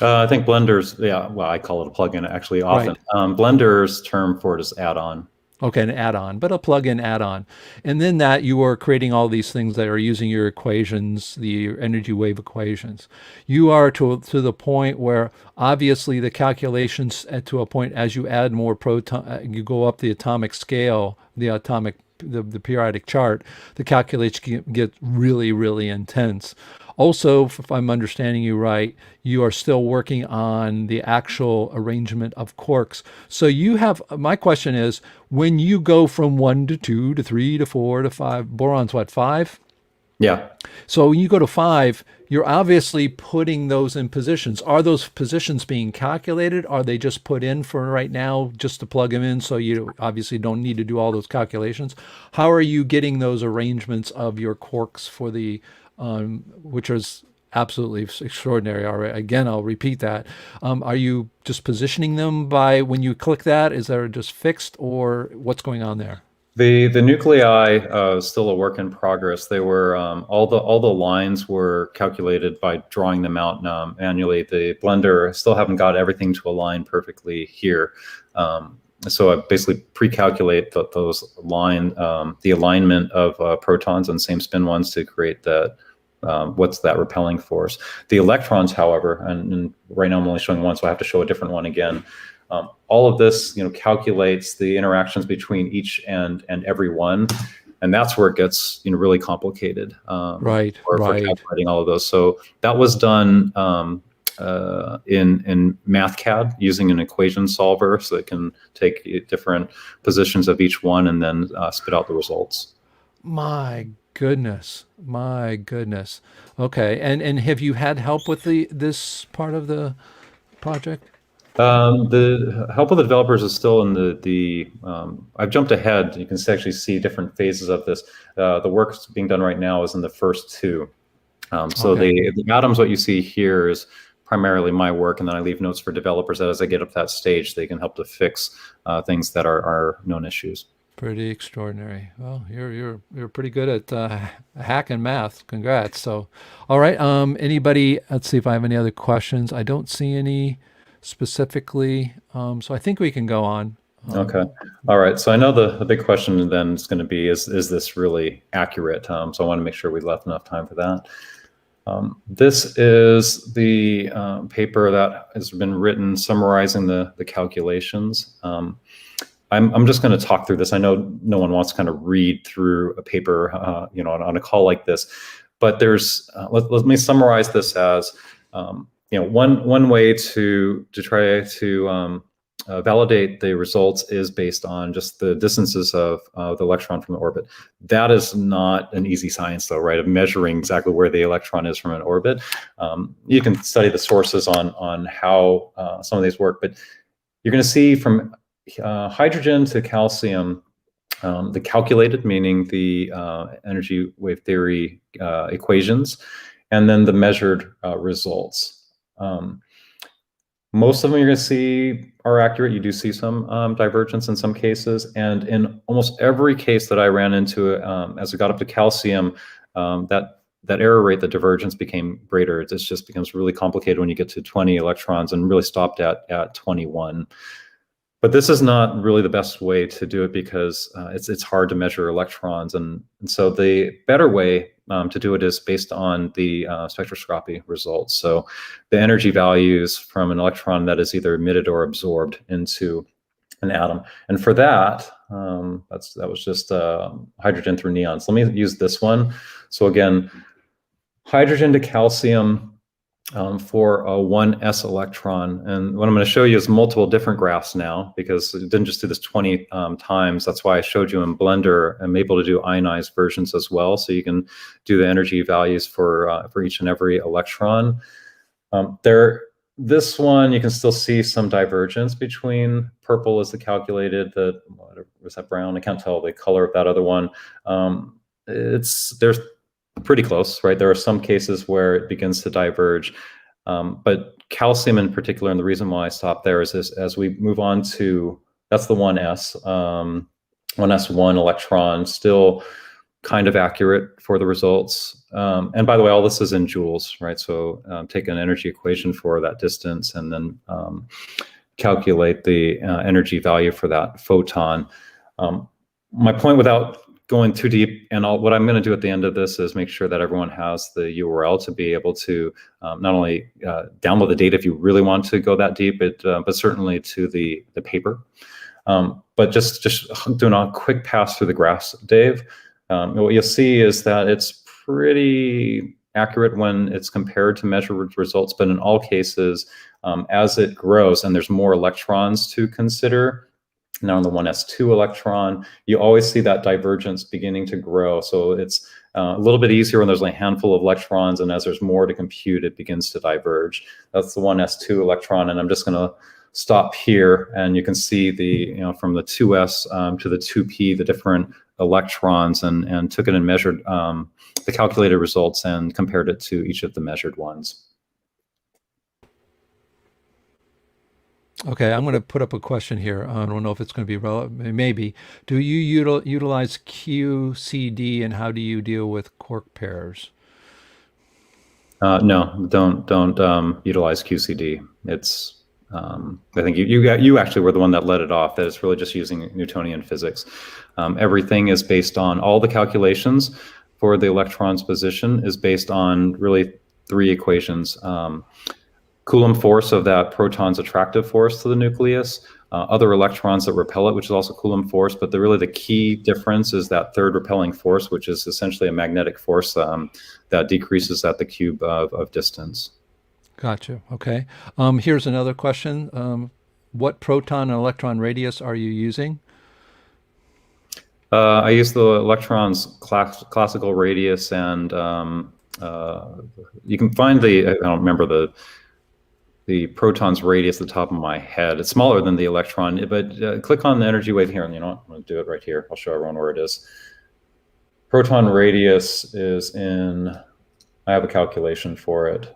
I think Blender's, well, I call it a plugin actually often. Right. Blender's term for it is add-on. Okay, an add-on, but a plug-in add-on. And then that you are creating all these things that are using your equations, the energy wave equations. You are to the point where obviously the calculations to a point as you add more proton, you go up the atomic scale, the periodic chart, the calculations get really, really intense. Also, if I'm understanding you right, you are still working on the actual arrangement of quarks. So you have, my question is, when you go from 1 to 2 to 3 to 4 to 5, boron's what, 5? Yeah. So when you go to 5, you're obviously putting those in positions. Are those positions being calculated? Are they just put in for right now just to plug them in, so you obviously don't need to do all those calculations? How are you getting those arrangements of your quarks for the which is absolutely extraordinary. Again, I'll repeat that. Are you just positioning them by when you click that? Is there just fixed, or what's going on there? The nuclei is still a work in progress. They were all the lines were calculated by drawing them out manually. The blender still haven't got everything to align perfectly here. So I basically pre-calculate those the alignment of protons and same spin ones to create that what's that repelling force. The electrons, however, and right now I'm only showing one, so I have to show a different one again. All of this, calculates the interactions between each and every one, and that's where it gets, really complicated. Right. For calculating all of those. So that was done in MathCAD using an equation solver, so it can take different positions of each one and then spit out the results. My goodness. Okay. And have you had help with this part of the project? The help of the developers is still in the I've jumped ahead. You can actually see different phases of this. The work being done right now is in the first two. So Okay. the atoms, what you see here is primarily my work, and then I leave notes for developers that as I get up that stage, they can help to fix things that are known issues. Pretty extraordinary. Well, you're pretty good at hacking math. Congrats. So, all right. Anybody? Let's see if I have any other questions. I don't see any specifically. So I think we can go on. Okay. All right. So I know the big question then is going to be, is this really accurate? So I want to make sure we left enough time for that. This is the paper that has been written summarizing the calculations. I'm just going to talk through this. I know no one wants to kind of read through a paper, on a call like this, but there's let me summarize this as one way to try to validate the results is based on just the distances of the electron from the orbit. That is not an easy science, though, right? Of measuring exactly where the electron is from an orbit. You can study the sources on how some of these work, but you're going to see from hydrogen to calcium, the calculated, meaning the energy wave theory equations, and then the measured results. Most of them you're going to see are accurate. You do see some divergence in some cases, and in almost every case that I ran into, as it got up to calcium, that error rate, the divergence became greater. It just becomes really complicated when you get to 20 electrons, and really stopped at 21. But this is not really the best way to do it because it's hard to measure electrons, and so the better way to do it is based on the spectroscopy results. So the energy values from an electron that is either emitted or absorbed into an atom. And for that, that was just hydrogen through neon. So let me use this one. So again, hydrogen to calcium for a 1s electron. And what I'm going to show you is multiple different graphs now, because it didn't just do this 20 times. That's why I showed you in Blender. I'm able to do ionized versions as well, so you can do the energy values for each and every electron. This one, you can still see some divergence between purple is the calculated, was that brown? I can't tell the color of that other one. There's pretty close, right? There are some cases where it begins to diverge, but calcium in particular, and the reason why I stopped there is this: as we move on to, that's the 1s, 1s1 electron, still kind of accurate for the results. And by the way, all this is in joules, right? So take an energy equation for that distance and then calculate the energy value for that photon. My point, without going too deep, and what I'm going to do at the end of this is make sure that everyone has the URL to be able to not only download the data if you really want to go that deep, but certainly to the paper. But just doing a quick pass through the graphs, Dave. What you'll see is that it's pretty accurate when it's compared to measured results, but in all cases, as it grows and there's more electrons to consider, now on the 1s2 electron, you always see that divergence beginning to grow. So it's a little bit easier when there's like a handful of electrons, and as there's more to compute, it begins to diverge. That's the 1s2 electron, and I'm just going to stop here, and you can see the, from the 2s to the 2p, the different electrons, and took it and measured the calculated results and compared it to each of the measured ones. Okay, I'm going to put up a question here. I don't know if it's going to be relevant. Maybe. Do you utilize QCD, and how do you deal with quark pairs? No, don't utilize QCD. It's I think you actually were the one that let it off. That it's really just using Newtonian physics. Everything is based on all the calculations for the electron's position is based on really three equations. Coulomb force of that proton's attractive force to the nucleus, other electrons that repel it, which is also Coulomb force. But really the key difference is that third repelling force, which is essentially a magnetic force that decreases at the cube of distance. Gotcha. Okay. Here's another question. What proton and electron radius are you using? I use the electron's classical radius, and you can find I don't remember the proton's radius at the top of my head. It's smaller than the electron, but click on the energy wave here, and you know what? I'm going to do it right here. I'll show everyone where it is. Proton radius is in, I have a calculation for it.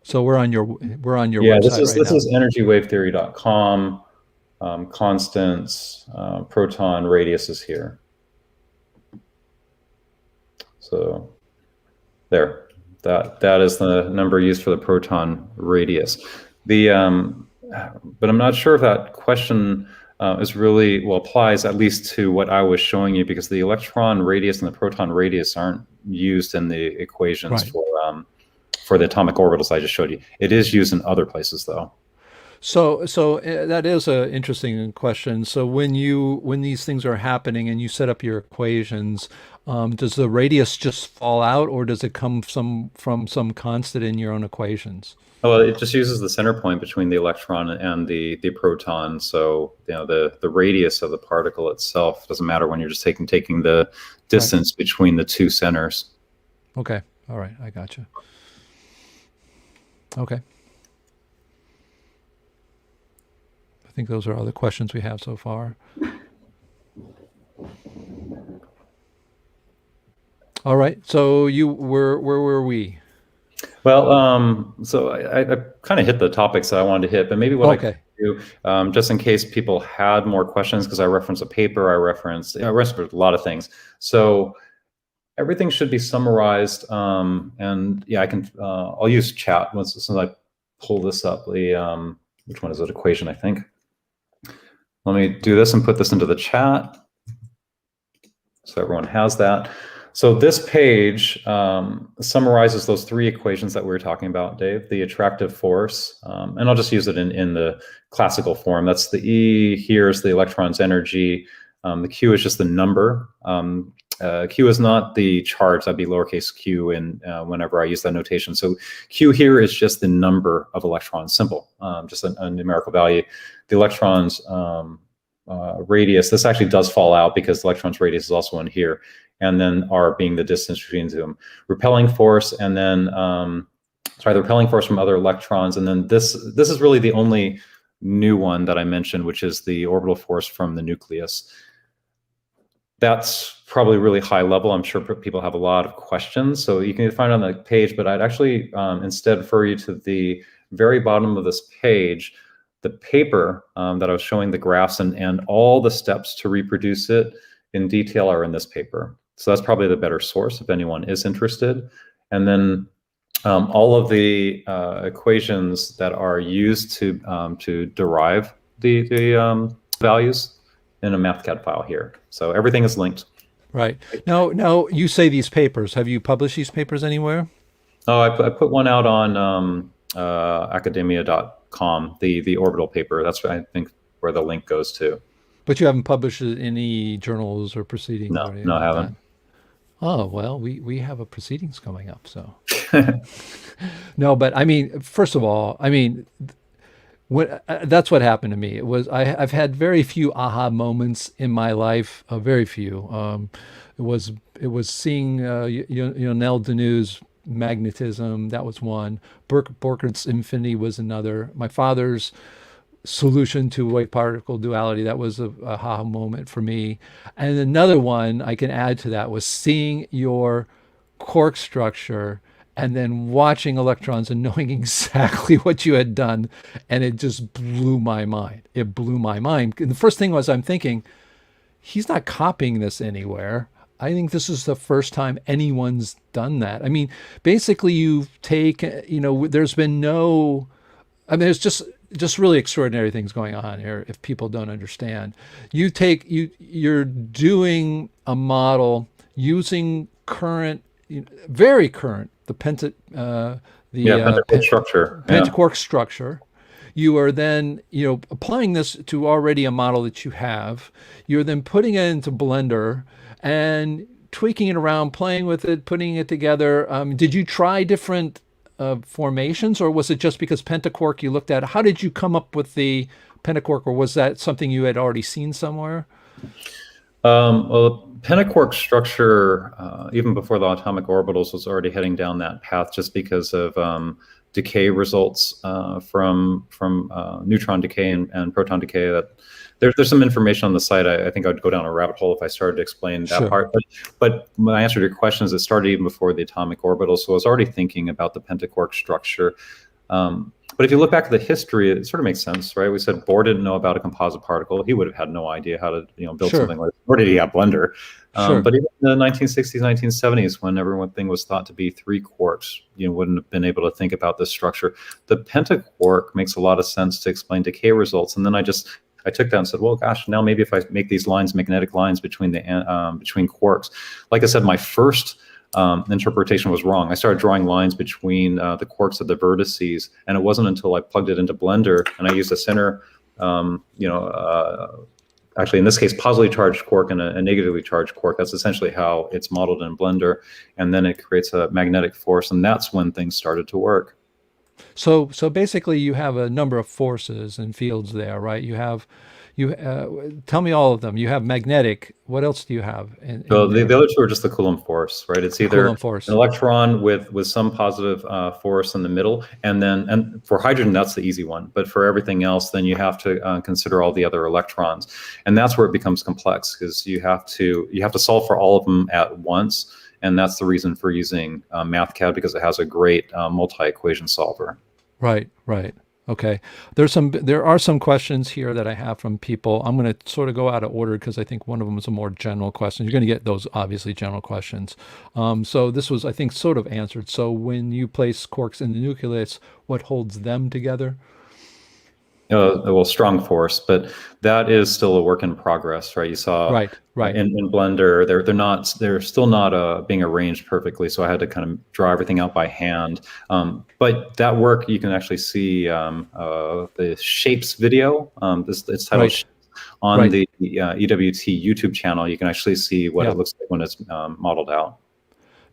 So we're on your Yeah, website this now. is energywavetheory.com. Constants, proton radius is here. So there. That is the number used for the proton radius. But I'm not sure if that question is really, well, applies at least to what I was showing you, because the electron radius and the proton radius aren't used in the equations for the atomic orbitals I just showed you. It is used in other places though. So that is an interesting question. So when these things are happening and you set up your equations, does the radius just fall out, or does it come from some constant in your own equations? Well, it just uses the center point between the electron and the proton. So the radius of the particle itself doesn't matter when you're just taking the distance between the two centers. Okay. All right. I gotcha. Okay. I think those are all the questions we have so far. All right. So where were we? Well, so I kind of hit the topics that I wanted to hit, but maybe what I could do, just in case people had more questions, because I referenced a paper, I referenced a lot of things. So everything should be summarized, and yeah, I'll use chat once I pull this up. Which one is it? Equation, I think. Let me do this and put this into the chat so everyone has that. So this page summarizes those three equations that we were talking about, Dave. The attractive force, and I'll just use it in the classical form. That's the E, here's the electron's energy. The Q is just the number. Q is not the charge, that'd be lowercase q whenever I use that notation. So Q here is just the number of electrons, simple, just a numerical value. The electron's radius, this actually does fall out because the electron's radius is also in here, and then R being the distance between them. Repelling force, and then, the repelling force from other electrons, and then this is really the only new one that I mentioned, which is the orbital force from the nucleus. That's probably really high level. I'm sure people have a lot of questions, so you can find it on the page, but I'd actually instead refer you to the very bottom of this page. The paper that I was showing the graphs and all the steps to reproduce it in detail are in this paper. So that's probably the better source if anyone is interested. And then all of the equations that are used to derive the values in a MathCAD file here. So everything is linked. Right. Now you say these papers. Have you published these papers anywhere? Oh, I put one out on academia.com, the orbital paper. That's what I think where the link goes to. But you haven't published it in any journals or proceedings? No, I haven't. Oh, well, we have a proceedings coming up, so. No, but I mean, first of all, I mean, that's what happened to me. It was I've had very few aha moments in my life, very few. It was seeing Nell Deneu's magnetism. That was one. Borchert's infinity was another. My father's solution to wave particle duality, that was a aha moment for me. And another one I can add to that was seeing your quark structure and then watching electrons and knowing exactly what you had done. And it just blew my mind. It blew my mind. And the first thing was, I'm thinking, he's not copying this anywhere. I think this is the first time anyone's done that. I mean, basically you take, there's been no, I mean, there's just really extraordinary things going on here if people don't understand. You're doing a model using current, very current, the penta-quark structure. Penta-quark structure. You are then, applying this to already a model that you have. You're then putting it into Blender and tweaking it around, playing with it, putting it together. Did you try different formations, or was it just because penta-quark you looked at? How did you come up with the penta-quark, or was that something you had already seen somewhere? Well, penta-quark structure, even before the atomic orbitals, was already heading down that path just because of decay results from neutron decay and proton decay. That there's some information on the site. I think I would go down a rabbit hole if I started to explain that part. But when I answered your questions, it started even before the atomic orbital. So I was already thinking about the penta-quark structure. But if you look back at the history, it sort of makes sense, right? We said Bohr didn't know about a composite particle. He would have had no idea how to build something like that. Or did he have Blender? But even in the 1960s, 1970s, when everything was thought to be 3 quarks, wouldn't have been able to think about this structure. The penta-quark makes a lot of sense to explain decay results. And then I took that and said, well, gosh, now maybe if I make these lines, magnetic lines between between quarks. Like I said, my first interpretation was wrong. I started drawing lines between the quarks at the vertices, and it wasn't until I plugged it into Blender and I used a center, actually in this case, positively charged quark and a negatively charged quark. That's essentially how it's modeled in Blender, and then it creates a magnetic force, and that's when things started to work. So basically, you have a number of forces and fields there, right? Tell me all of them. You have magnetic. What else do you have? So the other two are just the Coulomb force, right? It's either an electron with some positive force in the middle, and for hydrogen, that's the easy one. But for everything else, then you have to consider all the other electrons, and that's where it becomes complex, because you have to solve for all of them at once. And that's the reason for using MathCAD, because it has a great multi-equation solver. Right. Okay. There are some questions here that I have from people. I'm going to sort of go out of order because I think one of them is a more general question. You're going to get those obviously general questions. So this was, I think, sort of answered. So when you place quarks in the nucleus, what holds them together? Well, strong force, but that is still a work in progress, right? You saw right. In Blender, they're still not being arranged perfectly, so I had to kind of draw everything out by hand. But that work, you can actually see the Shapes video. It's titled Shapes on the EWT YouTube channel. You can actually see what it looks like when it's modeled out.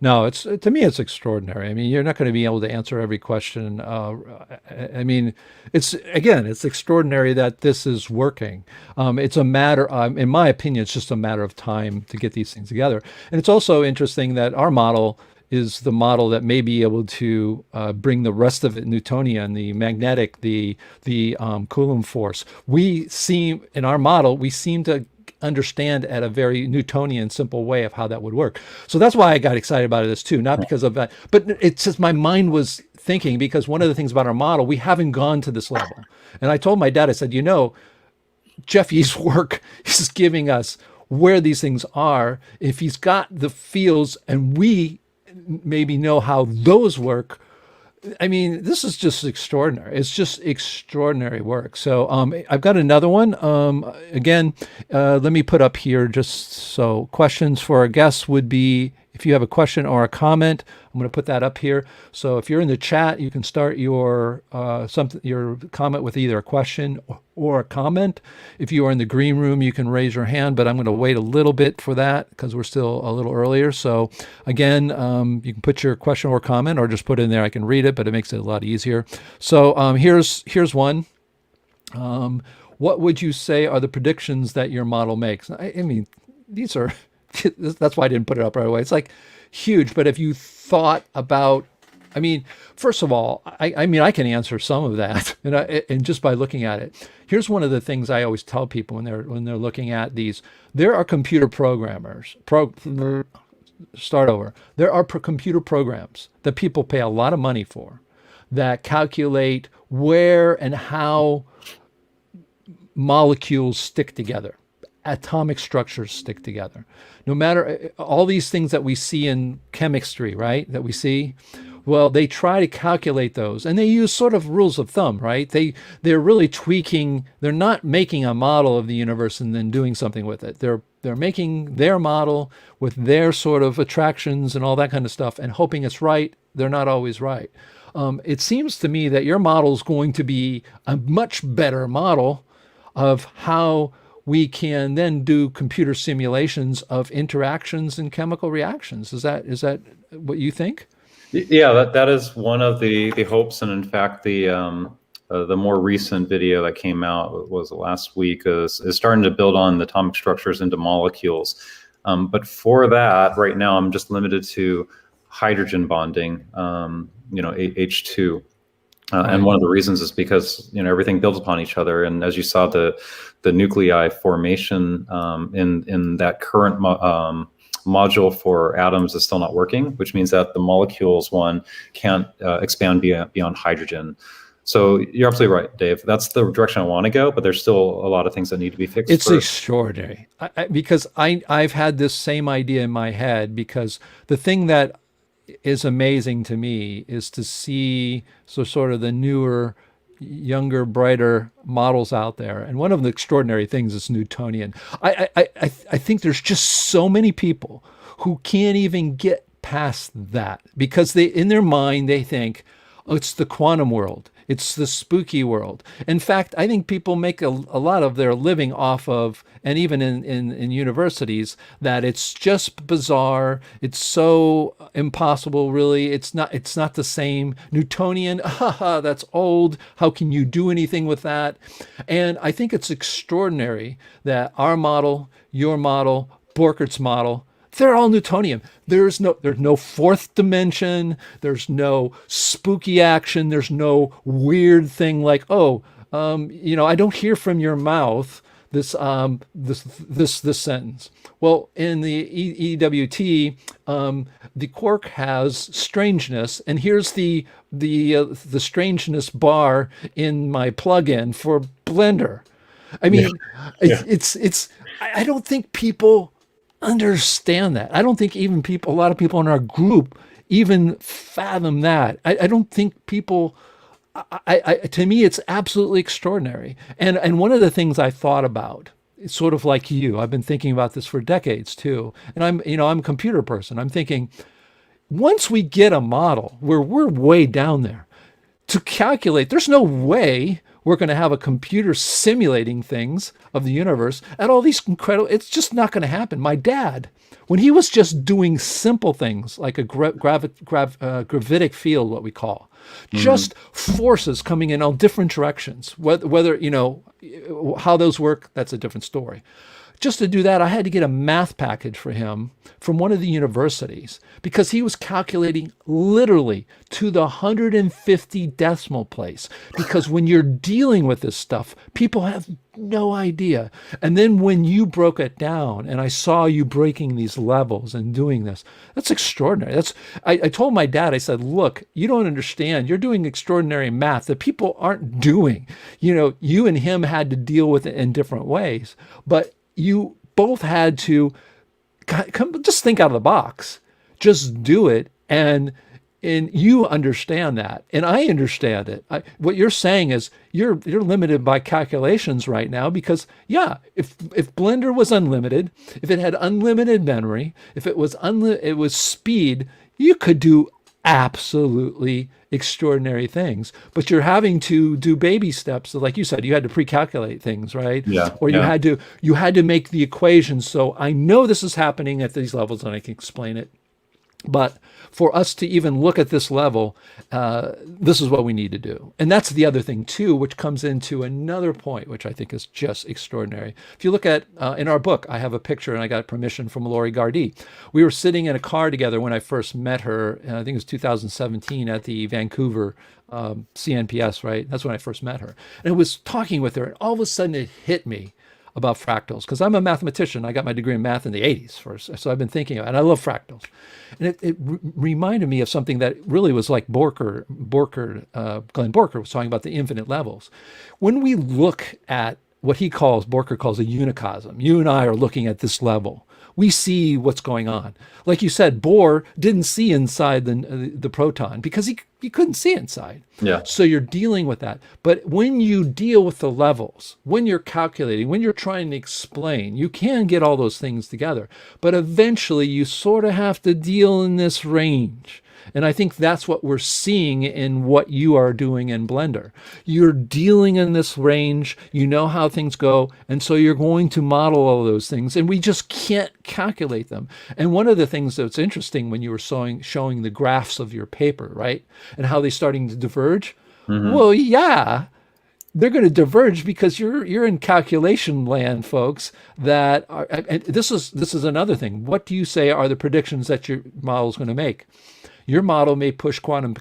No, to me, it's extraordinary. I mean, you're not going to be able to answer every question. I mean, it's extraordinary that this is working. It's a matter, in my opinion, it's just a matter of time to get these things together. And it's also interesting that our model is the model that may be able to bring the rest of it, Newtonian, the magnetic, the Coulomb force. In our model, we seem to understand at a very Newtonian simple way of how that would work. So that's why I got excited about this too, not because of that, but it's just my mind was thinking, because one of the things about our model, we haven't gone to this level. And I told my dad, I said, Jeff Yee's work is giving us where these things are. If he's got the fields and we maybe know how those work, I mean, this is just extraordinary. It's just extraordinary work. So I've got another one. Again, let me put up here just so questions for our guests would be, if you have a question or a comment, I'm going to put that up here. So if you're in the chat, you can start your comment with either a question or a comment. If you are in the green room, you can raise your hand, but I'm going to wait a little bit for that because we're still a little earlier. So again, you can put your question or comment or just put it in there. I can read it, but it makes it a lot easier. So here's one. What would you say are the predictions that your model makes? I mean, these are... That's why I didn't put it up right away. It's like huge. But if you thought about, I mean, first of all, I mean, I can answer some of that, and just by looking at it. Here's one of the things I always tell people when they're looking at these. There are computer programmers. start over. There are computer programs that people pay a lot of money for that calculate where and how molecules stick together, atomic structures stick together. No matter all these things that we see in chemistry, right? That we see, well, they try to calculate those, and they use sort of rules of thumb, right? They're really tweaking. They're not making a model of the universe and then doing something with it. They're making their model with their sort of attractions and all that kind of stuff, and hoping it's right. They're not always right. It seems to me that your model is going to be a much better model of how we can then do computer simulations of interactions and chemical reactions. Is that what you think? Yeah, that is one of the hopes, and in fact, the more recent video that came out was last week is starting to build on the atomic structures into molecules. But for that, right now, I'm just limited to hydrogen bonding, H2. And one of the reasons is because everything builds upon each other, and as you saw, the nuclei formation in that current module for atoms is still not working, which means that the molecules one can't expand beyond hydrogen. So you're absolutely right, Dave. That's the direction I want to go, but there's still a lot of things that need to be fixed. It's extraordinary because I've had this same idea in my head, because the thing that is amazing to me is to see sort of the newer, younger, brighter models out there. And one of the extraordinary things is Newtonian. I think there's just so many people who can't even get past that, because in their mind they think, oh, it's the quantum world. It's the spooky world. In fact, I think people make a lot of their living off of, and even in universities, that it's just bizarre. It's so impossible, really. It's not the same. Newtonian, that's old. How can you do anything with that? And I think it's extraordinary that our model, your model, Borchert's model, they're all Newtonian. There's no fourth dimension. There's no spooky action. There's no weird thing like, I don't hear from your mouth this sentence. Well, in the EWT, the quark has strangeness, and here's the strangeness bar in my plugin for Blender. I mean, it's. I don't think people understand that. I don't think even a lot of people in our group even fathom that. I don't think people, to me, it's absolutely extraordinary. And one of the things I thought about, it's sort of like you, I've been thinking about this for decades too. And I'm a computer person. I'm thinking, once we get a model where we're way down there to calculate, there's no way we're going to have a computer simulating things of the universe at all these incredible, it's just not going to happen. My dad, when he was just doing simple things like a gravitic field, what we call, just forces coming in all different directions, whether how those work, that's a different story. Just to do that, I had to get a math package for him from one of the universities, because he was calculating literally to the 150 decimal place. Because when you're dealing with this stuff, people have no idea. And then when you broke it down and I saw you breaking these levels and doing this, that's extraordinary. I told my dad, I said, look, you don't understand. You're doing extraordinary math that people aren't doing. You and him had to deal with it in different ways, but you both had to just think out of the box, just do it. And you understand that. And I understand it. What you're saying is you're limited by calculations right now, because if Blender was unlimited, if it had unlimited memory, if it was it was speed, you could do absolutely extraordinary things, but you're having to do baby steps. So like you said, you had to pre-calculate things, right? Yeah. Or you had to make the equations. So I know this is happening at these levels and I can explain it. But for us to even look at this level, this is what we need to do. And that's the other thing too, which comes into another point, which I think is just extraordinary. If you look at, in our book, I have a picture, and I got permission from Lori Gardy. We were sitting in a car together when I first met her, and I think it was 2017 at the Vancouver CNPS, right? That's when I first met her. And I was talking with her, and all of a sudden it hit me. about fractals because I'm a mathematician. I got my degree in math in the 80s first. So I've been thinking about it, and I love fractals. And it reminded me of something that really was like Glenn Borker was talking about the infinite levels. When we look at what Borker calls a unicosm, you and I are looking at this level. We see what's going on. Like you said, Bohr didn't see inside the proton because he couldn't see inside. Yeah. So you're dealing with that. But when you deal with the levels, when you're calculating, when you're trying to explain, you can get all those things together. But eventually you sort of have to deal in this range. And I think that's what we're seeing in what you are doing in Blender. You're dealing in this range, you know how things go, and so you're going to model all those things, and we just can't calculate them. And one of the things that's interesting when you were showing the graphs of your paper, right, and how they're starting to diverge, well, yeah, they're going to diverge because you're in calculation land, folks. That are, and this is another thing. What do you say are the predictions that your model is going to make? Your model may push quantum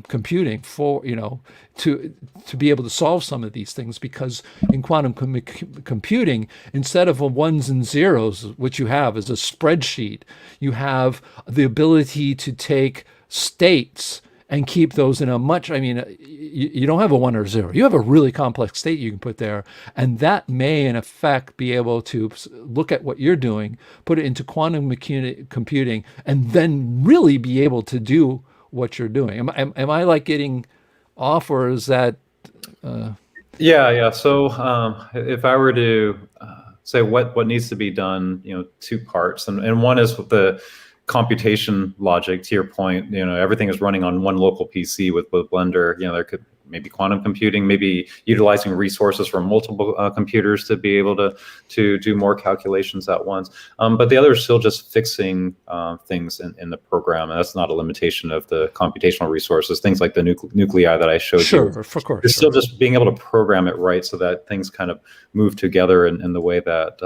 computing to be able to solve some of these things, because in quantum computing, instead of a ones and zeros, which you have as a spreadsheet, you have the ability to take states and keep those in you don't have a 1 or 0. You have a really complex state you can put there. And that may, in effect, be able to look at what you're doing, put it into quantum computing, and then really be able to do what you're doing. Am I like getting off, or is that... Yeah. So if I were to say what needs to be done, two parts. And one is with the computation logic. To your point, everything is running on one local PC with Blender. There could maybe quantum computing, maybe utilizing resources from multiple computers to be able to do more calculations at once. But the other is still just fixing things in the program, and that's not a limitation of the computational resources. Things like the nuclei that I showed you. Sure, of course. It's still just being able to program it right so that things kind of move together in the way that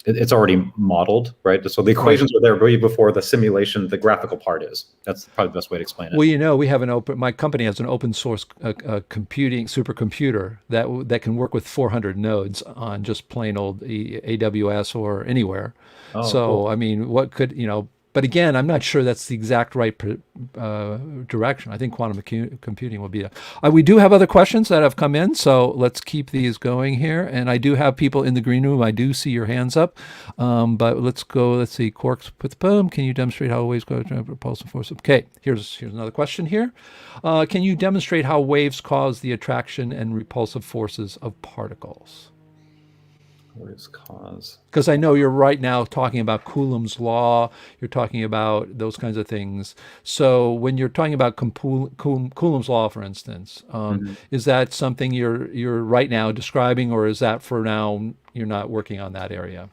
it's already modeled, right? So the equations are there way before the simulation, the graphical part is. That's probably the best way to explain it. Well, we have my company has an open source computing supercomputer that can work with 400 nodes on just plain old AWS or anywhere. Oh, so, cool. I mean, what could, but again, I'm not sure that's the exact right direction. I think quantum computing will be. We do have other questions that have come in, so let's keep these going here. And I do have people in the green room. I do see your hands up, but let's go. Let's see. Quarks put the boom. Can you demonstrate how waves go to repulsive force? Okay, here's another question here. Can you demonstrate how waves cause the attraction and repulsive forces of particles? Waves cause. Because I know you're right now talking about Coulomb's law, you're talking about those kinds of things. So when you're talking about Coulomb's law, for instance, is that something you're right now describing, or is that for now you're not working on that area?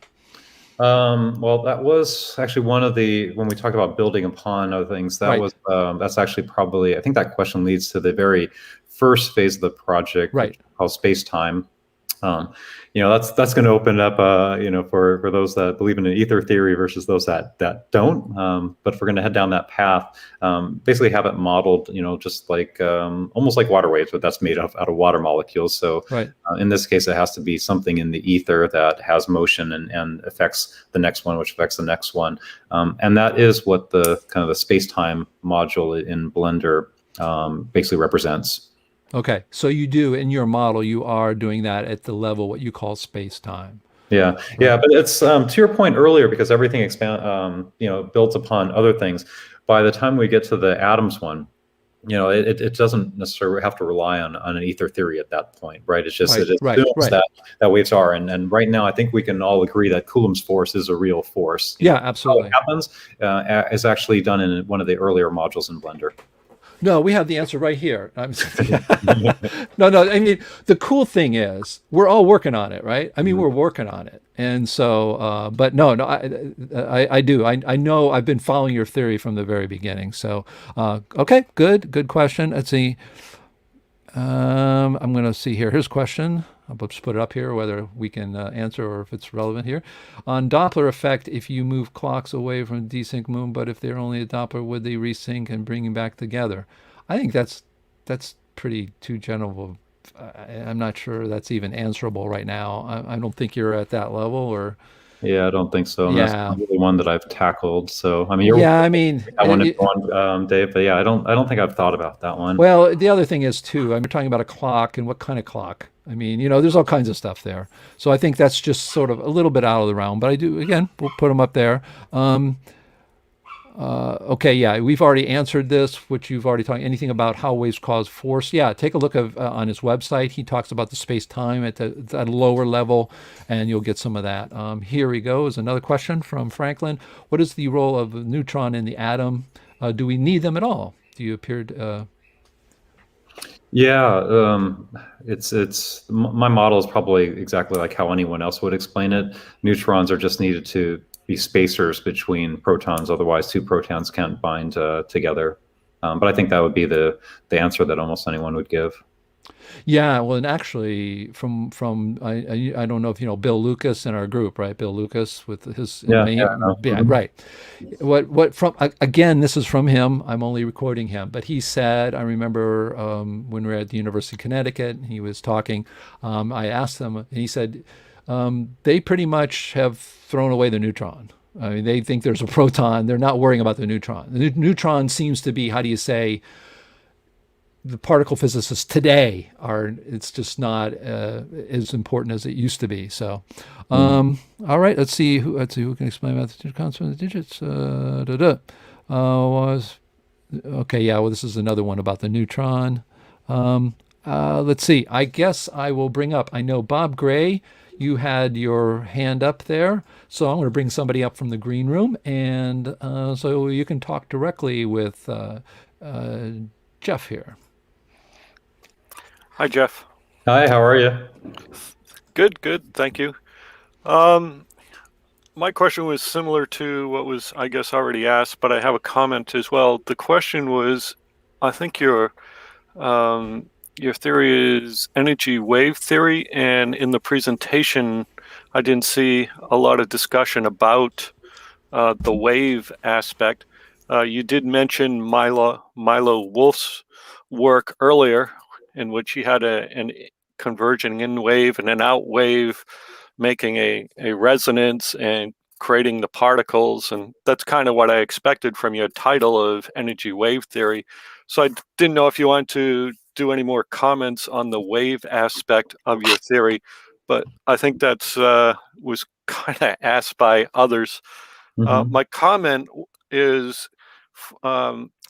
Well, that was actually one of when we talk about building upon other things, that's actually probably, I think that question leads to the very first phase of the project, right, called space-time. That's going to open up, for those that believe in an ether theory versus those that don't. But if we're going to head down that path, basically have it modeled, just like almost like water waves, but that's made out of water molecules. So in this case, it has to be something in the ether that has motion and affects the next one, which affects the next one. And that is what the kind of the space-time module in Blender basically represents. Okay, so you do, in your model, you are doing that at the level what you call space-time. Yeah, right. Yeah, but it's to your point earlier, because everything builds upon other things. By the time we get to the atoms one, it doesn't necessarily have to rely on an ether theory at that point, right? It's just it assumes that waves are, and right now I think we can all agree that Coulomb's force is a real force. Yeah, absolutely. How it happens is actually done in one of the earlier modules in Blender. No, we have the answer right here. No. I mean, the cool thing is we're all working on it, right? I mean, we're working on it, and so. But no, I do. I know. I've been following your theory from the very beginning. So, okay, good question. Let's see. I'm going to see here. Here's a question. I'll just put it up here, whether we can answer or if it's relevant here. On Doppler effect, if you move clocks away from desync moon, but if they're only a Doppler, would they resync and bring them back together? I think that's pretty too general I'm not sure that's even answerable right now. I don't think you're at that level, or Yeah, I don't think so. And that's yeah, not really one that I've tackled. So, I mean, you're yeah. I mean, I wanted to go on, Dave, but yeah, I don't think I've thought about that one. well, the other thing is too. I'm talking about a clock and what kind of clock. I mean, there's all kinds of stuff there. So I think that's just sort of a little bit out of the realm. But I do again, we'll put them up there. Okay, yeah, we've already answered this, which you've already talked. Anything about how waves cause force? Yeah, take a look on his website. He talks about the space-time at a lower level, and you'll get some of that. Here we go. Is another question from Franklin. What is the role of a neutron in the atom? Do we need them at all? Do you appear to, Yeah, my model is probably exactly like how anyone else would explain it. Neutrons are just needed to be spacers between protons. Otherwise, two protons can't bind together. But I think that would be the answer that almost anyone would give. Yeah, well, and actually, from I don't know if you know Bill Lucas in our group, right? Bill Lucas with his Yeah, yeah, I know. yeah, Mhm. right. What from again? This is from him. I'm only recording him, but he said, I remember when we were at the University of Connecticut, he was talking. I asked him, and he said they pretty much have thrown away the neutron. I mean, they think there's a proton. They're not worrying about the neutron. The neutron seems to be, how do you say, the particle physicists today are, it's just not as important as it used to be. So, all right, let's see who can explain mathematical concepts of the digits. Was okay, yeah. Well, this is another one about the neutron. Let's see. I guess I will bring up. I know Bob Gray, you had your hand up there, so I'm going to bring somebody up from the green room, and so you can talk directly with Jeff here. Hi, Jeff. Hi, how are you? Good. Thank you. My question was similar to what was, I guess, already asked, but I have a comment as well. The question was, I think your theory is energy wave theory, and in the presentation, I didn't see a lot of discussion about the wave aspect. You did mention Milo Wolf's work earlier, in which he had an converging in wave and an out wave, making a resonance and creating the particles. And that's kind of what I expected from your title of energy wave theory. So I didn't know if you want to do any more comments on the wave aspect of your theory, but I think that's was kind of asked by others. My comment is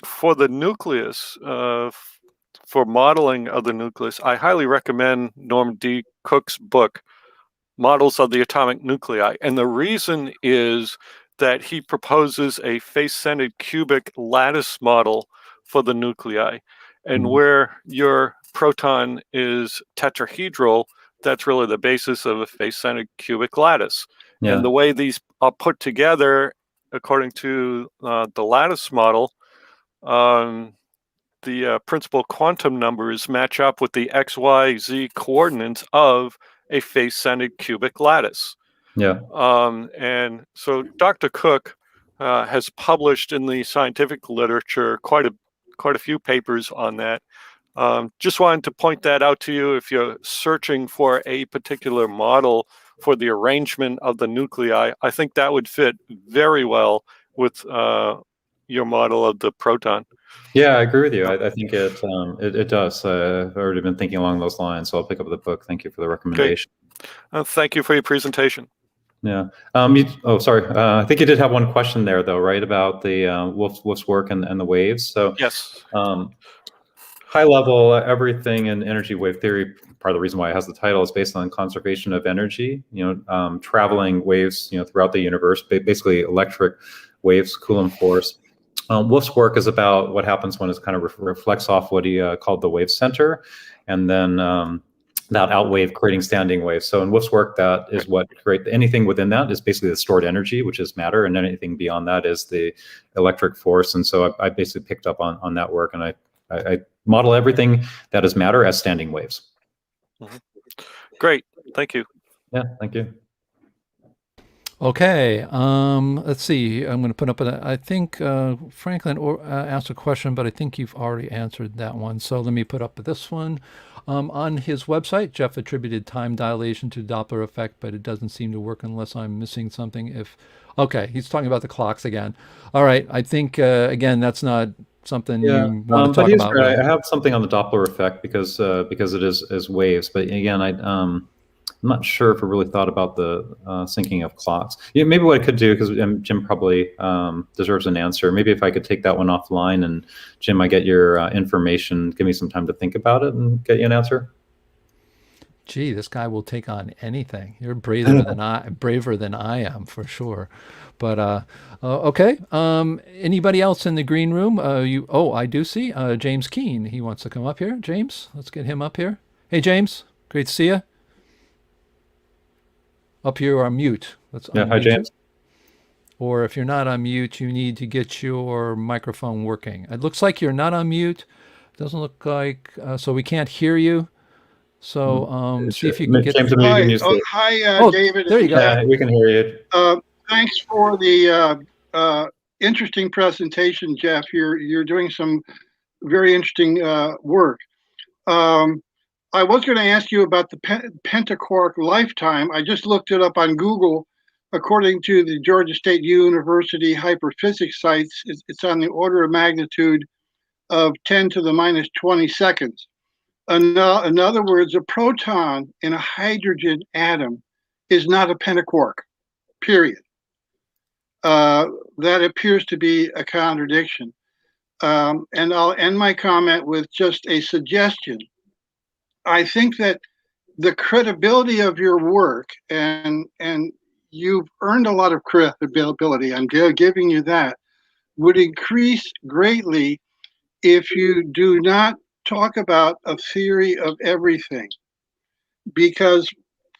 for the nucleus, for modeling of the nucleus, I highly recommend Norm D. Cook's book, Models of the Atomic Nuclei. And the reason is that he proposes a face-centered cubic lattice model for the nuclei. And where your proton is tetrahedral, that's really the basis of a face-centered cubic lattice. Yeah. And the way these are put together, according to the lattice model, the principal quantum numbers match up with the x, y, z coordinates of a face-centered cubic lattice. Yeah. And so Dr. Cook has published in the scientific literature quite a few papers on that. Just wanted to point that out to you if you're searching for a particular model for the arrangement of the nuclei. I think that would fit very well with your model of the proton. Yeah, I agree with you. I think it does. I've already been thinking along those lines, so I'll pick up the book. Thank you for the recommendation. Thank you for your presentation. Yeah. Sorry. I think you did have one question there, though, right, about the Wolf's work and the waves. So yes. High level, everything in energy wave theory, part of the reason why it has the title, is based on conservation of energy. Traveling waves, throughout the universe, basically electric waves, Coulomb force. Wolf's work is about what happens when it kind of reflects off what he called the wave center, and then that out wave creating standing waves. So in Wolf's work, that is what anything within that is basically the stored energy, which is matter, and anything beyond that is the electric force. And so I basically picked up on that work, and I model everything that is matter as standing waves. Great, thank you. Yeah, thank you. Okay, let's see. I'm going to put up I think Franklin asked a question, but I think you've already answered that one. So let me put up this one. On his website, Jeff attributed time dilation to Doppler effect, but it doesn't seem to work unless I'm missing something. Okay, he's talking about the clocks again. All right, I think again that's not something Yeah, you want to but talk he's about. right. I have something on the Doppler effect because it is waves. But again, I'm not sure if I really thought about the syncing of clocks. Yeah, maybe what I could do, because Jim probably deserves an answer. Maybe if I could take that one offline, and Jim, I get your information, give me some time to think about it, and get you an answer. Gee, this guy will take on anything. You're braver than I am for sure. But okay. Anybody else in the green room? I do see James Keene. He wants to come up here. James, let's get him up here. Hey, James, great to see you. Up here on mute. Yeah, hi, James. Or if you're not on mute, you need to get your microphone working. It looks like you're not on mute. It doesn't look like, so we can't hear you. So see if you can get. James, hi, David. There you go. Yeah, we can hear you. Thanks for the interesting presentation, Jeff. You're doing some very interesting work. I was going to ask you about the penta-quark lifetime. I just looked it up on Google. According to the Georgia State University hyperphysics sites, it's on the order of magnitude of 10 to the minus 20 seconds. In other words, a proton in a hydrogen atom is not a penta-quark, period. That appears to be a contradiction. And I'll end my comment with just a suggestion. I think that the credibility of your work, and you've earned a lot of credibility, I'm giving you that, would increase greatly if you do not talk about a theory of everything. Because,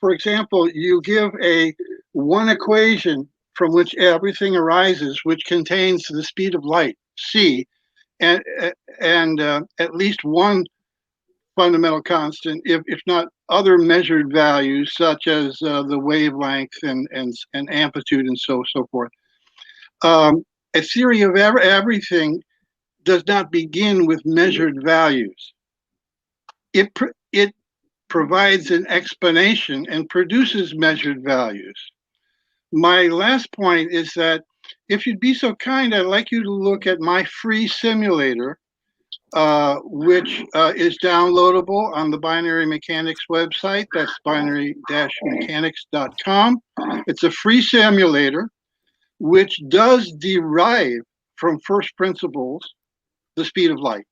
for example, you give one equation from which everything arises, which contains the speed of light, c, and at least one fundamental constant, if not other measured values such as the wavelength and amplitude and so forth. A theory of everything does not begin with measured values. It provides an explanation and produces measured values. My last point is that if you'd be so kind, I'd like you to look at my free simulator, which is downloadable on the Binary Mechanics website. That's binary-mechanics.com. It's a free simulator which does derive from first principles the speed of light.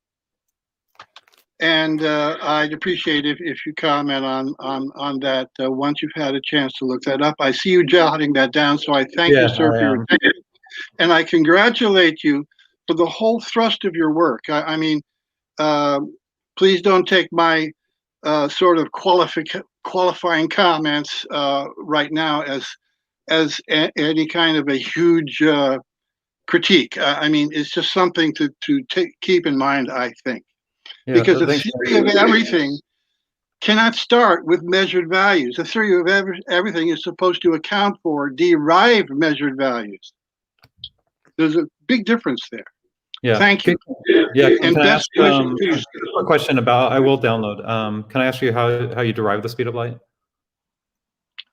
And I'd appreciate if you comment on that once you've had a chance to look that up. I see you jotting that down, so I thank you, sir, for your attention. And I congratulate you for the whole thrust of your work. I mean, please don't take my sort of qualifying comments right now as any kind of a huge critique. I mean, it's just something to keep in mind, I think. Yeah, because the theory of everything cannot start with measured values. The theory of everything is supposed to account for derived measured values. There's a big difference there. Yeah. Thank you. Yeah. And can I ask a question about? I will download. Can I ask you how you derive the speed of light?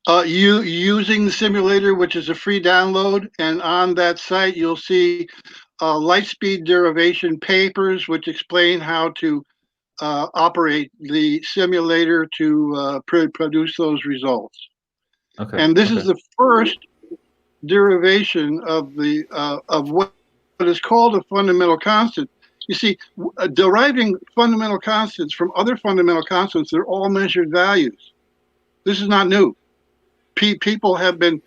You using the simulator, which is a free download, and on that site you'll see light speed derivation papers, which explain how to operate the simulator to produce those results. Okay. And this is the first derivation of what is called a fundamental constant. You see, deriving fundamental constants from other fundamental constants, they're all measured values. This is not new. People have been,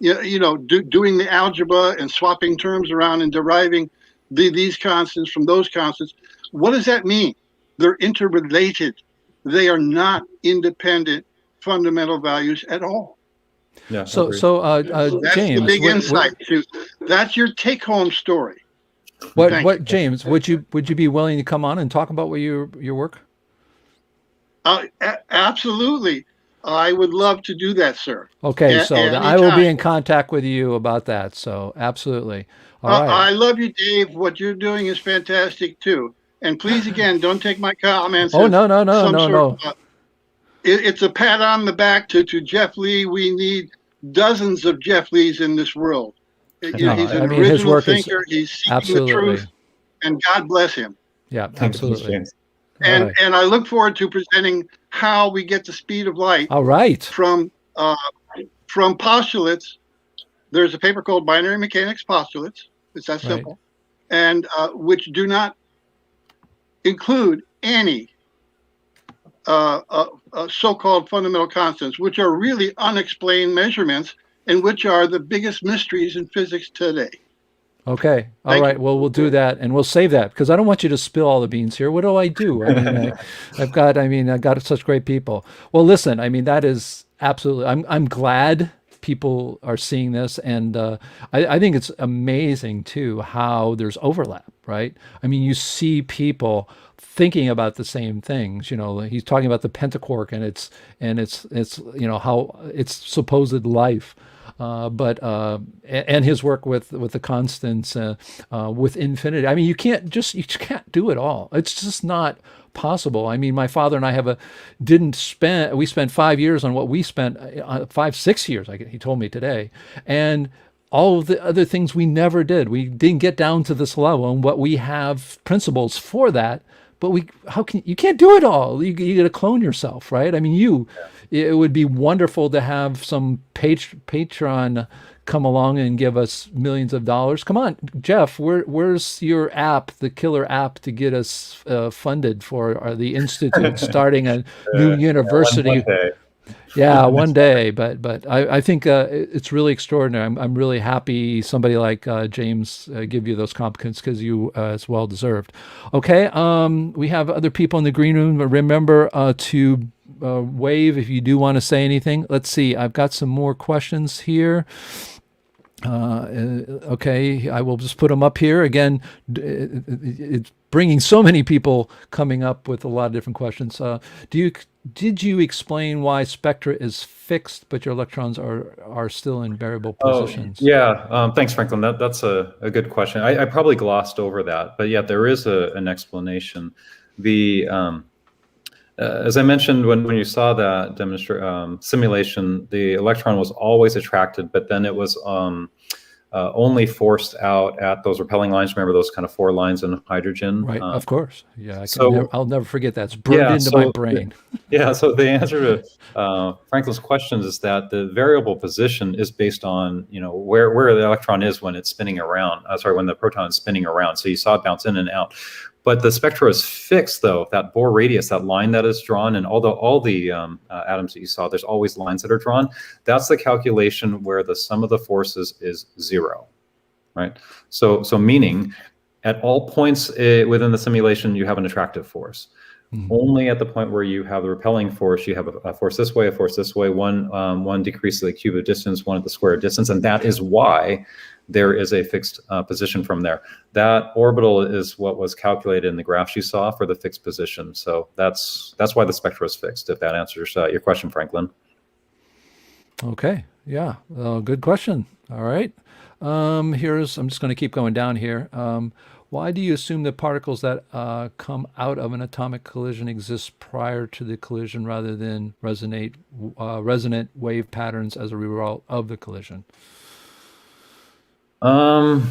doing the algebra and swapping terms around and deriving these constants from those constants. What does that mean? They're interrelated. They are not independent fundamental values at all. Yeah. James, the big insight. That's your take-home story. What James? Would you be willing to come on and talk about your work? Absolutely. I would love to do that, sir. Okay, so I will be in contact with you about that. So absolutely. All right. I love you, Dave. What you're doing is fantastic too. And please, again, don't take my comments. Oh, as no, no, no, some no, sort no. of, it's a pat on the back to Jeff Lee. We need dozens of Jeff Lees in this world. No, He's an I mean, his original work is thinker. He's seeking the absolutely. truth, and God bless him. Yeah, Thank you, absolutely. James. All And right. and I look forward to presenting how we get the speed of light All right. from postulates. There's a paper called Binary Mechanics Postulates. It's that Right. simple, and which do not include any so-called fundamental constants, which are really unexplained measurements, and which are the biggest mysteries in physics today. Okay. All Thank right. you. Well, we'll do that, and we'll save that because I don't want you to spill all the beans here. What do I do? I mean, I've got such great people. Well, listen. I mean, that is absolutely. I'm glad people are seeing this, and I think it's amazing too how there's overlap. Right. I mean, you see people thinking about the same things. You know, he's talking about the penta-quark and it's you know how it's supposed life. And his work with the constants with infinity. I mean, you can't do it all. It's just not possible. I mean, my father and I we spent 5 years on what we spent 5-6 years. He told me today, and all of the other things we never did. We didn't get down to this level, and what we have principles for that. But you can't do it all. You got to clone yourself, right? I mean, it would be wonderful to have some patron come along and give us millions of dollars. Come on, Jeff, where's your app, the killer app to get us funded for the Institute starting a new university? One day. Yeah, one day, but I think it's really extraordinary. I'm really happy somebody like James give you those compliments because it's well deserved. Okay, we have other people in the green room. But remember to wave if you do want to say anything. Let's see. I've got some more questions here. Okay, I will just put them up here again. It's bringing so many people coming up with a lot of different questions. Did you explain why spectra is fixed, but your electrons are still in variable positions? Yeah, thanks, Franklin. That's a good question. I probably glossed over that, but yeah, there is an explanation. As I mentioned, when you saw that simulation, the electron was always attracted, but then it was only forced out at those repelling lines. Remember those kind of 4 lines in hydrogen? Right, of course. Yeah, I'll never forget that. It's burned into my brain. Yeah, so the answer to Franklin's question is that the variable position is based on, where the electron is when it's spinning around. When the proton is spinning around. So you saw it bounce in and out. But the spectra is fixed, though. That Bohr radius, that line that is drawn, and all the atoms that you saw, there's always lines that are drawn. That's the calculation where the sum of the forces is 0, right? So meaning, at all points within the simulation, you have an attractive force. Mm-hmm. Only at the point where you have the repelling force, you have a force this way, a force this way. One decreases the cube of distance, one at the square of distance, and that is why there is a fixed position from there. That orbital is what was calculated in the graphs you saw for the fixed position. So that's why the spectra is fixed, if that answers your question, Franklin. Okay, yeah, good question. All right, I'm just going to keep going down here. Why do you assume that particles that come out of an atomic collision exist prior to the collision rather than resonant wave patterns as a result of the collision? A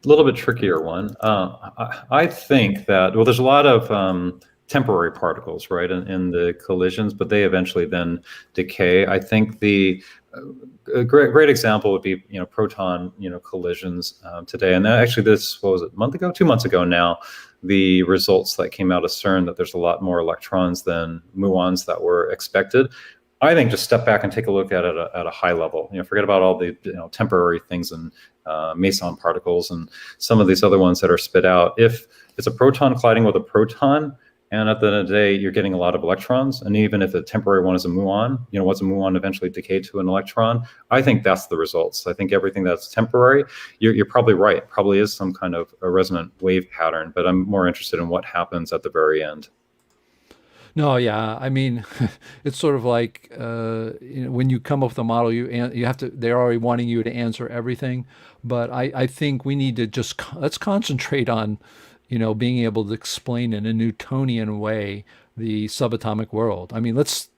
little bit trickier one. I think that, there's a lot of temporary particles, right, in the collisions, but they eventually then decay. I think a great example would be, proton, collisions today. And actually this, what was it, a month ago, 2 months ago now, the results that came out of CERN that there's a lot more electrons than muons that were expected. I think just step back and take a look at it at a high level. Forget about all the temporary things and meson particles and some of these other ones that are spit out. If it's a proton colliding with a proton, and at the end of the day, you're getting a lot of electrons, and even if the temporary one is a muon, what's a muon eventually decay to an electron? I think that's the results. I think everything that's temporary, you're probably right. It probably is some kind of a resonant wave pattern, but I'm more interested in what happens at the very end. No, yeah. I mean, it's sort of like when you come up with a model, you have to. They're already wanting you to answer everything, but I think we need to just let's concentrate on, being able to explain in a Newtonian way the subatomic world. I mean, that's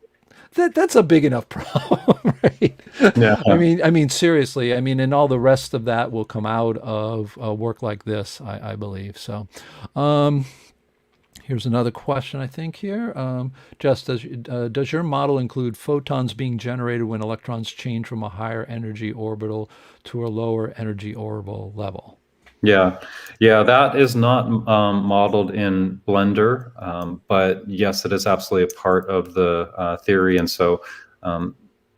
a big enough problem, right? Yeah. I mean, seriously. I mean, and all the rest of that will come out of work like this, I believe. So, here's another question, I think, here. Just does your model include photons being generated when electrons change from a higher energy orbital to a lower energy orbital level? Yeah, yeah, that is not modeled in Blender, but yes, it is absolutely a part of the theory. And so,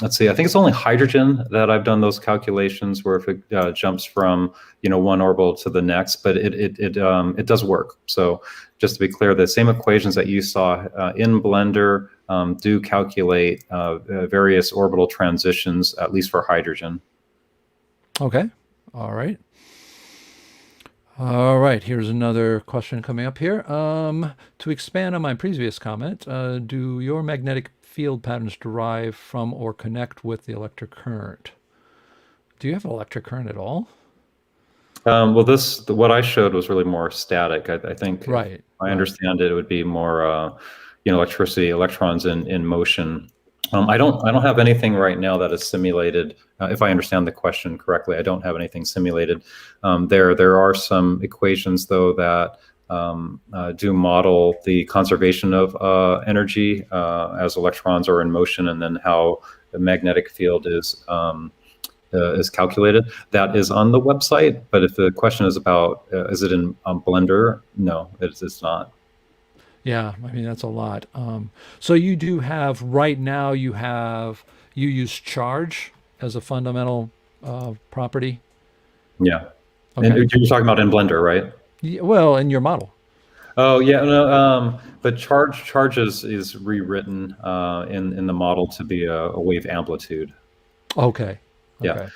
let's see, I think it's only hydrogen that I've done those calculations where if it jumps from one orbital to the next, but it does work. So just to be clear, the same equations that you saw in Blender do calculate various orbital transitions, at least for hydrogen. Okay. All right. All right, here's another question coming up here. To expand on my previous comment, do your magnetic field patterns derive from or connect with the electric current? Do you have electric current at all? Well, what I showed was really more static. I think, Right. if I understand it, it would be more, electricity, electrons in motion. I don't have anything right now that is simulated. If I understand the question correctly, I don't have anything simulated. There are some equations though that do model the conservation of energy as electrons are in motion, and then how the magnetic field is calculated. That is on the website. But if the question is about is it in Blender, no, it's not. Yeah, I mean that's a lot. So you do have right now. You use charge as a fundamental property. Yeah. Okay. And you're talking about in Blender, right? Yeah, well, in your model. Oh yeah, no. The charge is rewritten in the model to be a wave amplitude. Okay. Yeah.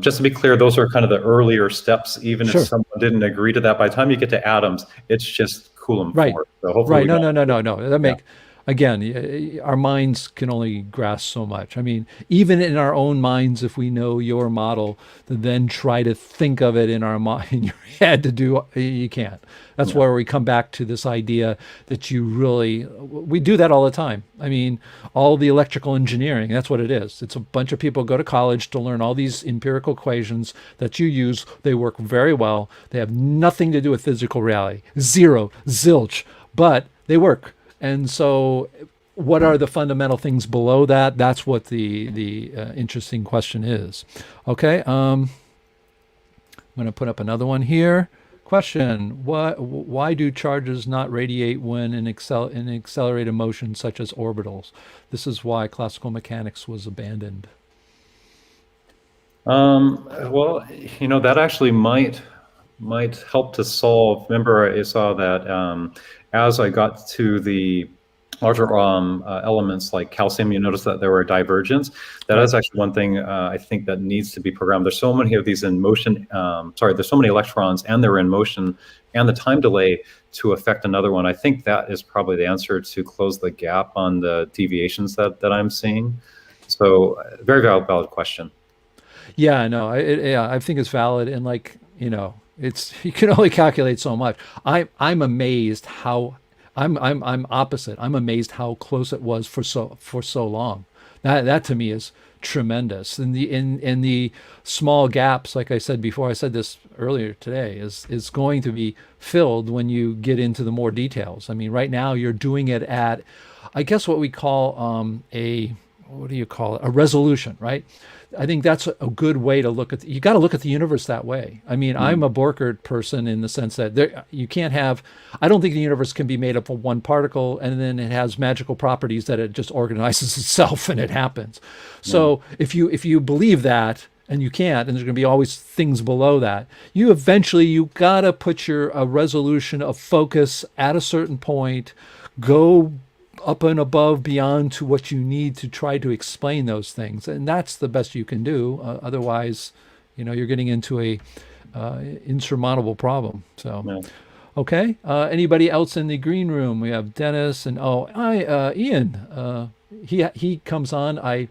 Just to be clear, those are kind of the earlier steps. Even Sure. if someone didn't agree to that, by the time you get to atoms, it's just Coulomb Right. force. So hopefully Right. we No, got no, no, no, no. That make again, our minds can only grasp so much. I mean, even in our own minds, if we know your model, to then try to think of it in our mind, in your head to do, you can't. That's where we come back to this idea that we do that all the time. I mean, all the electrical engineering, that's what it is. It's a bunch of people go to college to learn all these empirical equations that you use. They work very well. They have nothing to do with physical reality. Zero, zilch, but they work. And so what are the fundamental things below that? That's what the interesting question is. Okay, I'm going to put up another one here. Question: why do charges not radiate when in accelerated motion, such as orbitals? This is why classical mechanics was abandoned. Well, that actually might help to solve. Remember, I saw that as I got to the larger elements like calcium, you notice that there were divergence. That is actually one thing I think that needs to be programmed. There's so many of these in motion. There's so many electrons, and they're in motion, and the time delay to affect another one. I think that is probably the answer to close the gap on the deviations that I'm seeing. So, very valid question. Yeah, no, I think it's valid, and it's you can only calculate so much. I'm amazed how I'm opposite. I'm amazed how close it was for so long. That to me is tremendous. And the small gaps, like I said before, I said this earlier today, is going to be filled when you get into the more details. I mean, right now you're doing it at, I guess what we call what do you call it? A resolution, right? I think that's a good way to look at. You got to look at the universe that way. I mean, I'm a Borchardt person in the sense that you can't have. I don't think the universe can be made up of one particle and then it has magical properties that it just organizes itself and it happens. So if you believe that, and you can't, and there's going to be always things below that, you got to put a resolution of focus at a certain point, go up and above beyond to what you need to try to explain those things, and that's the best you can do. Otherwise, you're getting into a insurmountable problem. So Okay. Anybody else in the green room? We have Dennis and Ian. He comes on.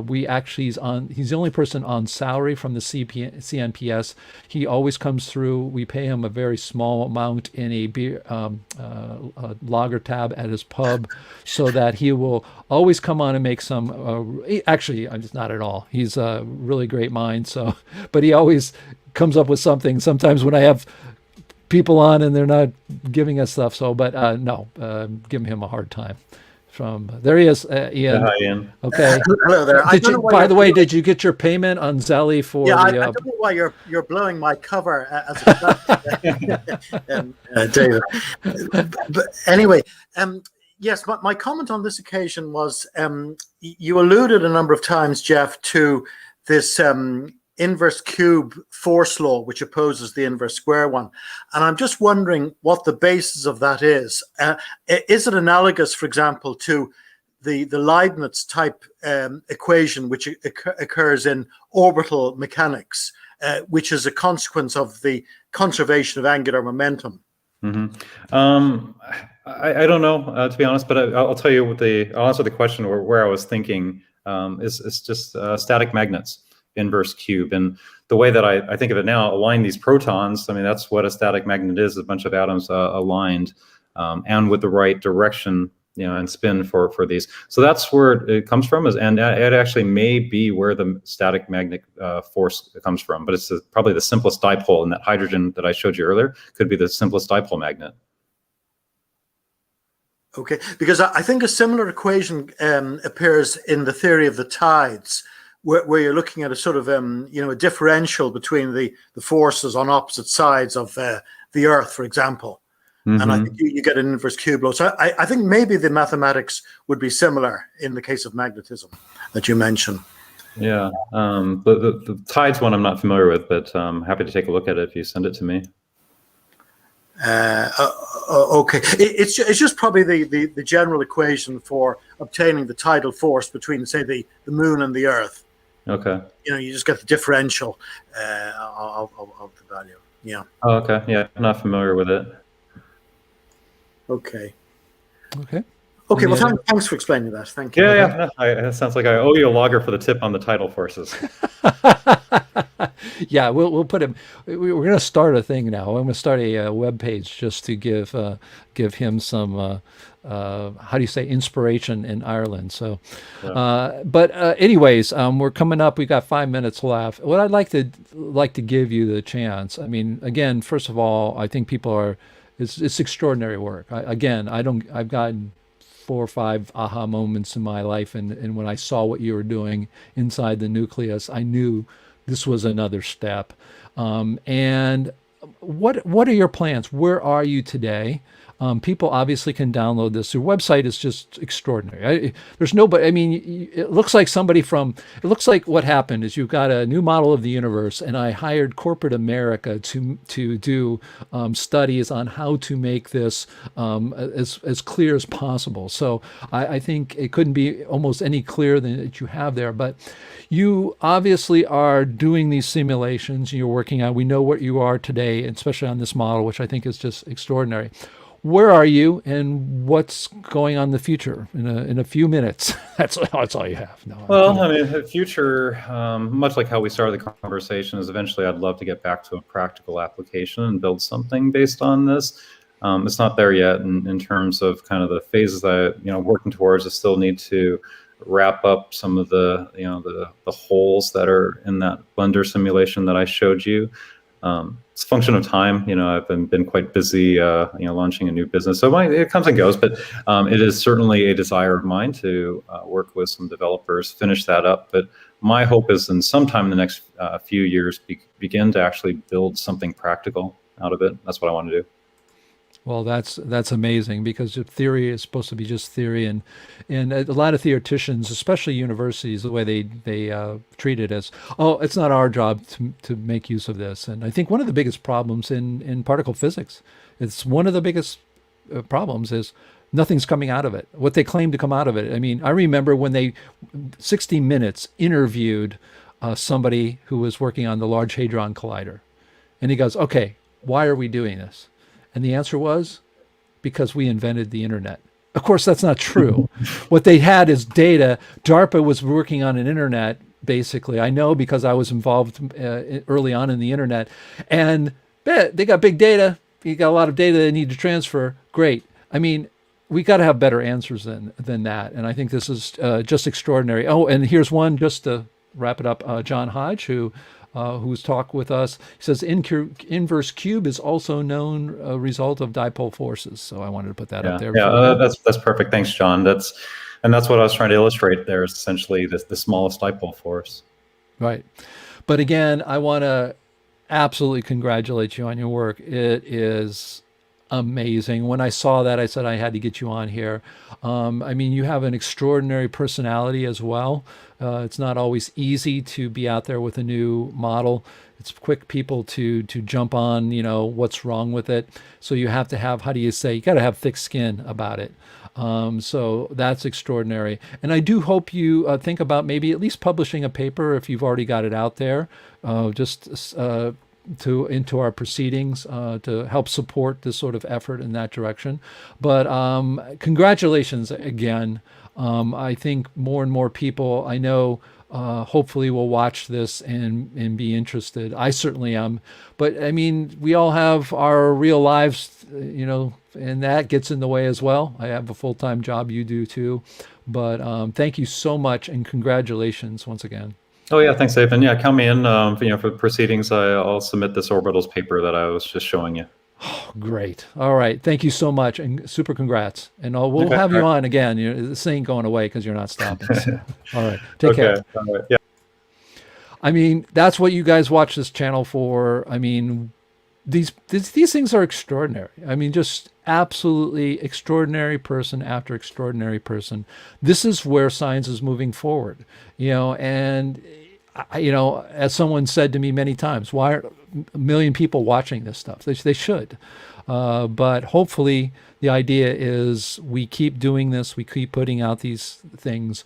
We actually he's on. He's the only person on salary from the CNPS. He always comes through. We pay him a very small amount in a beer a lager tab at his pub, so that he will always come on and make some. Actually, it's not at all. He's a really great mind. So, but he always comes up with something. Sometimes when I have people on and they're not giving us stuff. So, but no, giving him a hard time. From there he is, Ian. Hi, Ian. Okay. Hello there. By the way, did you get your payment on Zelly for? Yeah, I don't know why you're blowing my cover as a David. But anyway, yes, my comment on this occasion was you alluded a number of times, Jeff, to this inverse cube force law, which opposes the inverse square one. And I'm just wondering what the basis of that is. Is it analogous, for example, to the Leibniz type equation, which occurs in orbital mechanics, which is a consequence of the conservation of angular momentum? Mm-hmm. I don't know, to be honest, but I'll tell you I'll answer the question where I was thinking is just static magnets. Inverse cube, and the way that I think of it now, align these protons. I mean, that's what a static magnet is: a bunch of atoms aligned, and with the right direction, and spin for these. So that's where it comes from, and it actually may be where the static magnetic force comes from. But it's probably the simplest dipole, and that hydrogen that I showed you earlier could be the simplest dipole magnet. Okay, because I think a similar equation appears in the theory of the tides, where you're looking at a sort of a differential between the forces on opposite sides of the Earth, for example. Mm-hmm. And I think you get an inverse cube law. So I think maybe the mathematics would be similar in the case of magnetism that you mentioned. Yeah, the tides one I'm not familiar with, but I'm happy to take a look at it if you send it to me. Okay, it's just probably the general equation for obtaining the tidal force between, say, the moon and the Earth. Okay. You just get the differential of the value. Yeah. Oh, okay. Yeah, I'm not familiar with it. Okay. Okay. Okay. Well, thanks for explaining that. Thank you. Yeah. It sounds like I owe you a logger for the tip on the tidal forces. Yeah, we'll put him. We're going to start a thing now. I'm going to start a web page just to give him some how do you say, inspiration in Ireland. So, yeah. But anyways, we're coming up. We got 5 minutes left. What I'd like to give you the chance. I mean, again, first of all, I think people are. It's extraordinary work. I've gotten 4 or 5 aha moments in my life, and when I saw what you were doing inside the nucleus, I knew this was another step. And what are your plans? Where are you today? People obviously can download this. Your website is just extraordinary. There's nobody. I mean, it looks like it looks like what happened is you've got a new model of the universe, and I hired corporate America to do studies on how to make this as clear as possible. So I think it couldn't be almost any clearer than that you have there. But you obviously are doing these simulations. You're working on. We know what you are today, especially on this model, which I think is just extraordinary. Where are you, and what's going on in the future in a few minutes? That's all you have. No. Well, I mean, the future, much like how we started the conversation, is eventually I'd love to get back to a practical application and build something based on this. It's not there yet in terms of kind of the phases that working towards. I still need to wrap up some of the the holes that are in that Blender simulation that I showed you. It's a function of time. I've been quite busy, launching a new business. So it comes and goes, but it is certainly a desire of mine to work with some developers, finish that up. But my hope is in sometime in the next few years, begin to actually build something practical out of it. That's what I want to do. Well, that's amazing, because theory is supposed to be just theory, and a lot of theoreticians, especially universities, the way they treat it as, oh, it's not our job to make use of this. And I think one of the biggest problems in particle physics, it's one of the biggest problems is nothing's coming out of it. What they claim to come out of it. I mean, I remember when 60 Minutes interviewed somebody who was working on the Large Hadron Collider, and he goes, okay, why are we doing this? And the answer was, because we invented the internet. Of course, that's not true. What they had is data. DARPA was working on an internet, basically. I know because I was involved early on in the internet. And they got big data. You got a lot of data they need to transfer. Great. I mean, we got to have better answers than that. And I think this is just extraordinary. Oh, and here's one just to wrap it up. John Hodge, who's talked with us, he says inverse cube is also known a result of dipole forces. So I wanted to put that up there. Yeah, that's perfect. Thanks, John. That's what I was trying to illustrate there, is essentially the smallest dipole force. Right. But again, I want to absolutely congratulate you on your work. It is amazing. When I saw that, I said I had to get you on here. I mean, you have an extraordinary personality as well. It's not always easy to be out there with a new model. It's quick people to jump on, what's wrong with it. So you have to have, how do you say, you got to have thick skin about it. So that's extraordinary. And I do hope you think about maybe at least publishing a paper if you've already got it out there, into our proceedings to help support this sort of effort in that direction. But congratulations again. I think more and more people I know hopefully will watch this and be interested. I certainly am. But I mean, we all have our real lives, and that gets in the way as well. I have a full-time job, you do too. But thank you so much and congratulations once again. Oh yeah, thanks, Dave. And yeah, count me in. For proceedings, I'll submit this orbitals paper that I was just showing you. Oh, great. All right. Thank you so much, and super congrats. And we'll have you on again. This ain't going away because you're not stopping. So. All right. Take care. All right. Yeah. I mean, that's what you guys watch this channel for. I mean, these things are extraordinary. I mean, just absolutely extraordinary person after extraordinary person. This is where science is moving forward, and as someone said to me many times, why are a million people watching this stuff? They should. But hopefully the idea is we keep doing this. We keep putting out these things,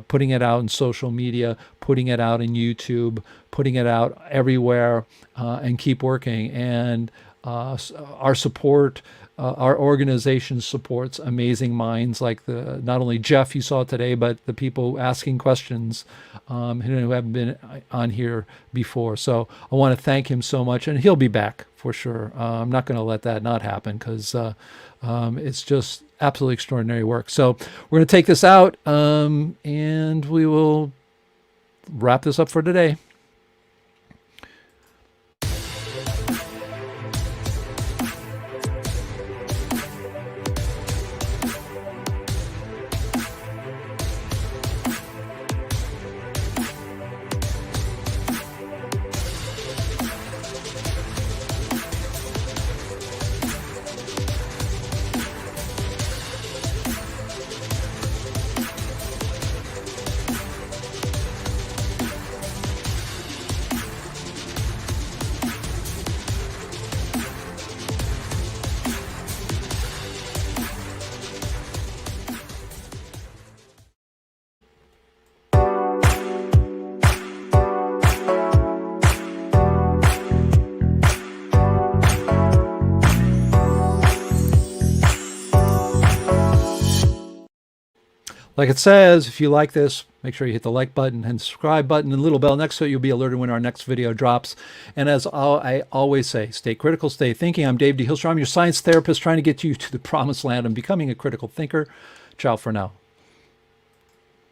putting it out in social media, putting it out in YouTube, putting it out everywhere, and keep working. And our support, our organization supports amazing minds like not only Jeff you saw today, but the people asking questions who haven't been on here before. So I want to thank him so much, and he'll be back for sure. I'm not going to let that not happen because it's just absolutely extraordinary work. So we're going to take this out, and we will wrap this up for today. Like it says, if you like this, make sure you hit the like button and subscribe button and little bell next to it. You'll be alerted when our next video drops. And as I always say, stay critical, stay thinking. I'm Dave D. Hillstrom, your science therapist, trying to get you to the promised land and becoming a critical thinker. Ciao for now.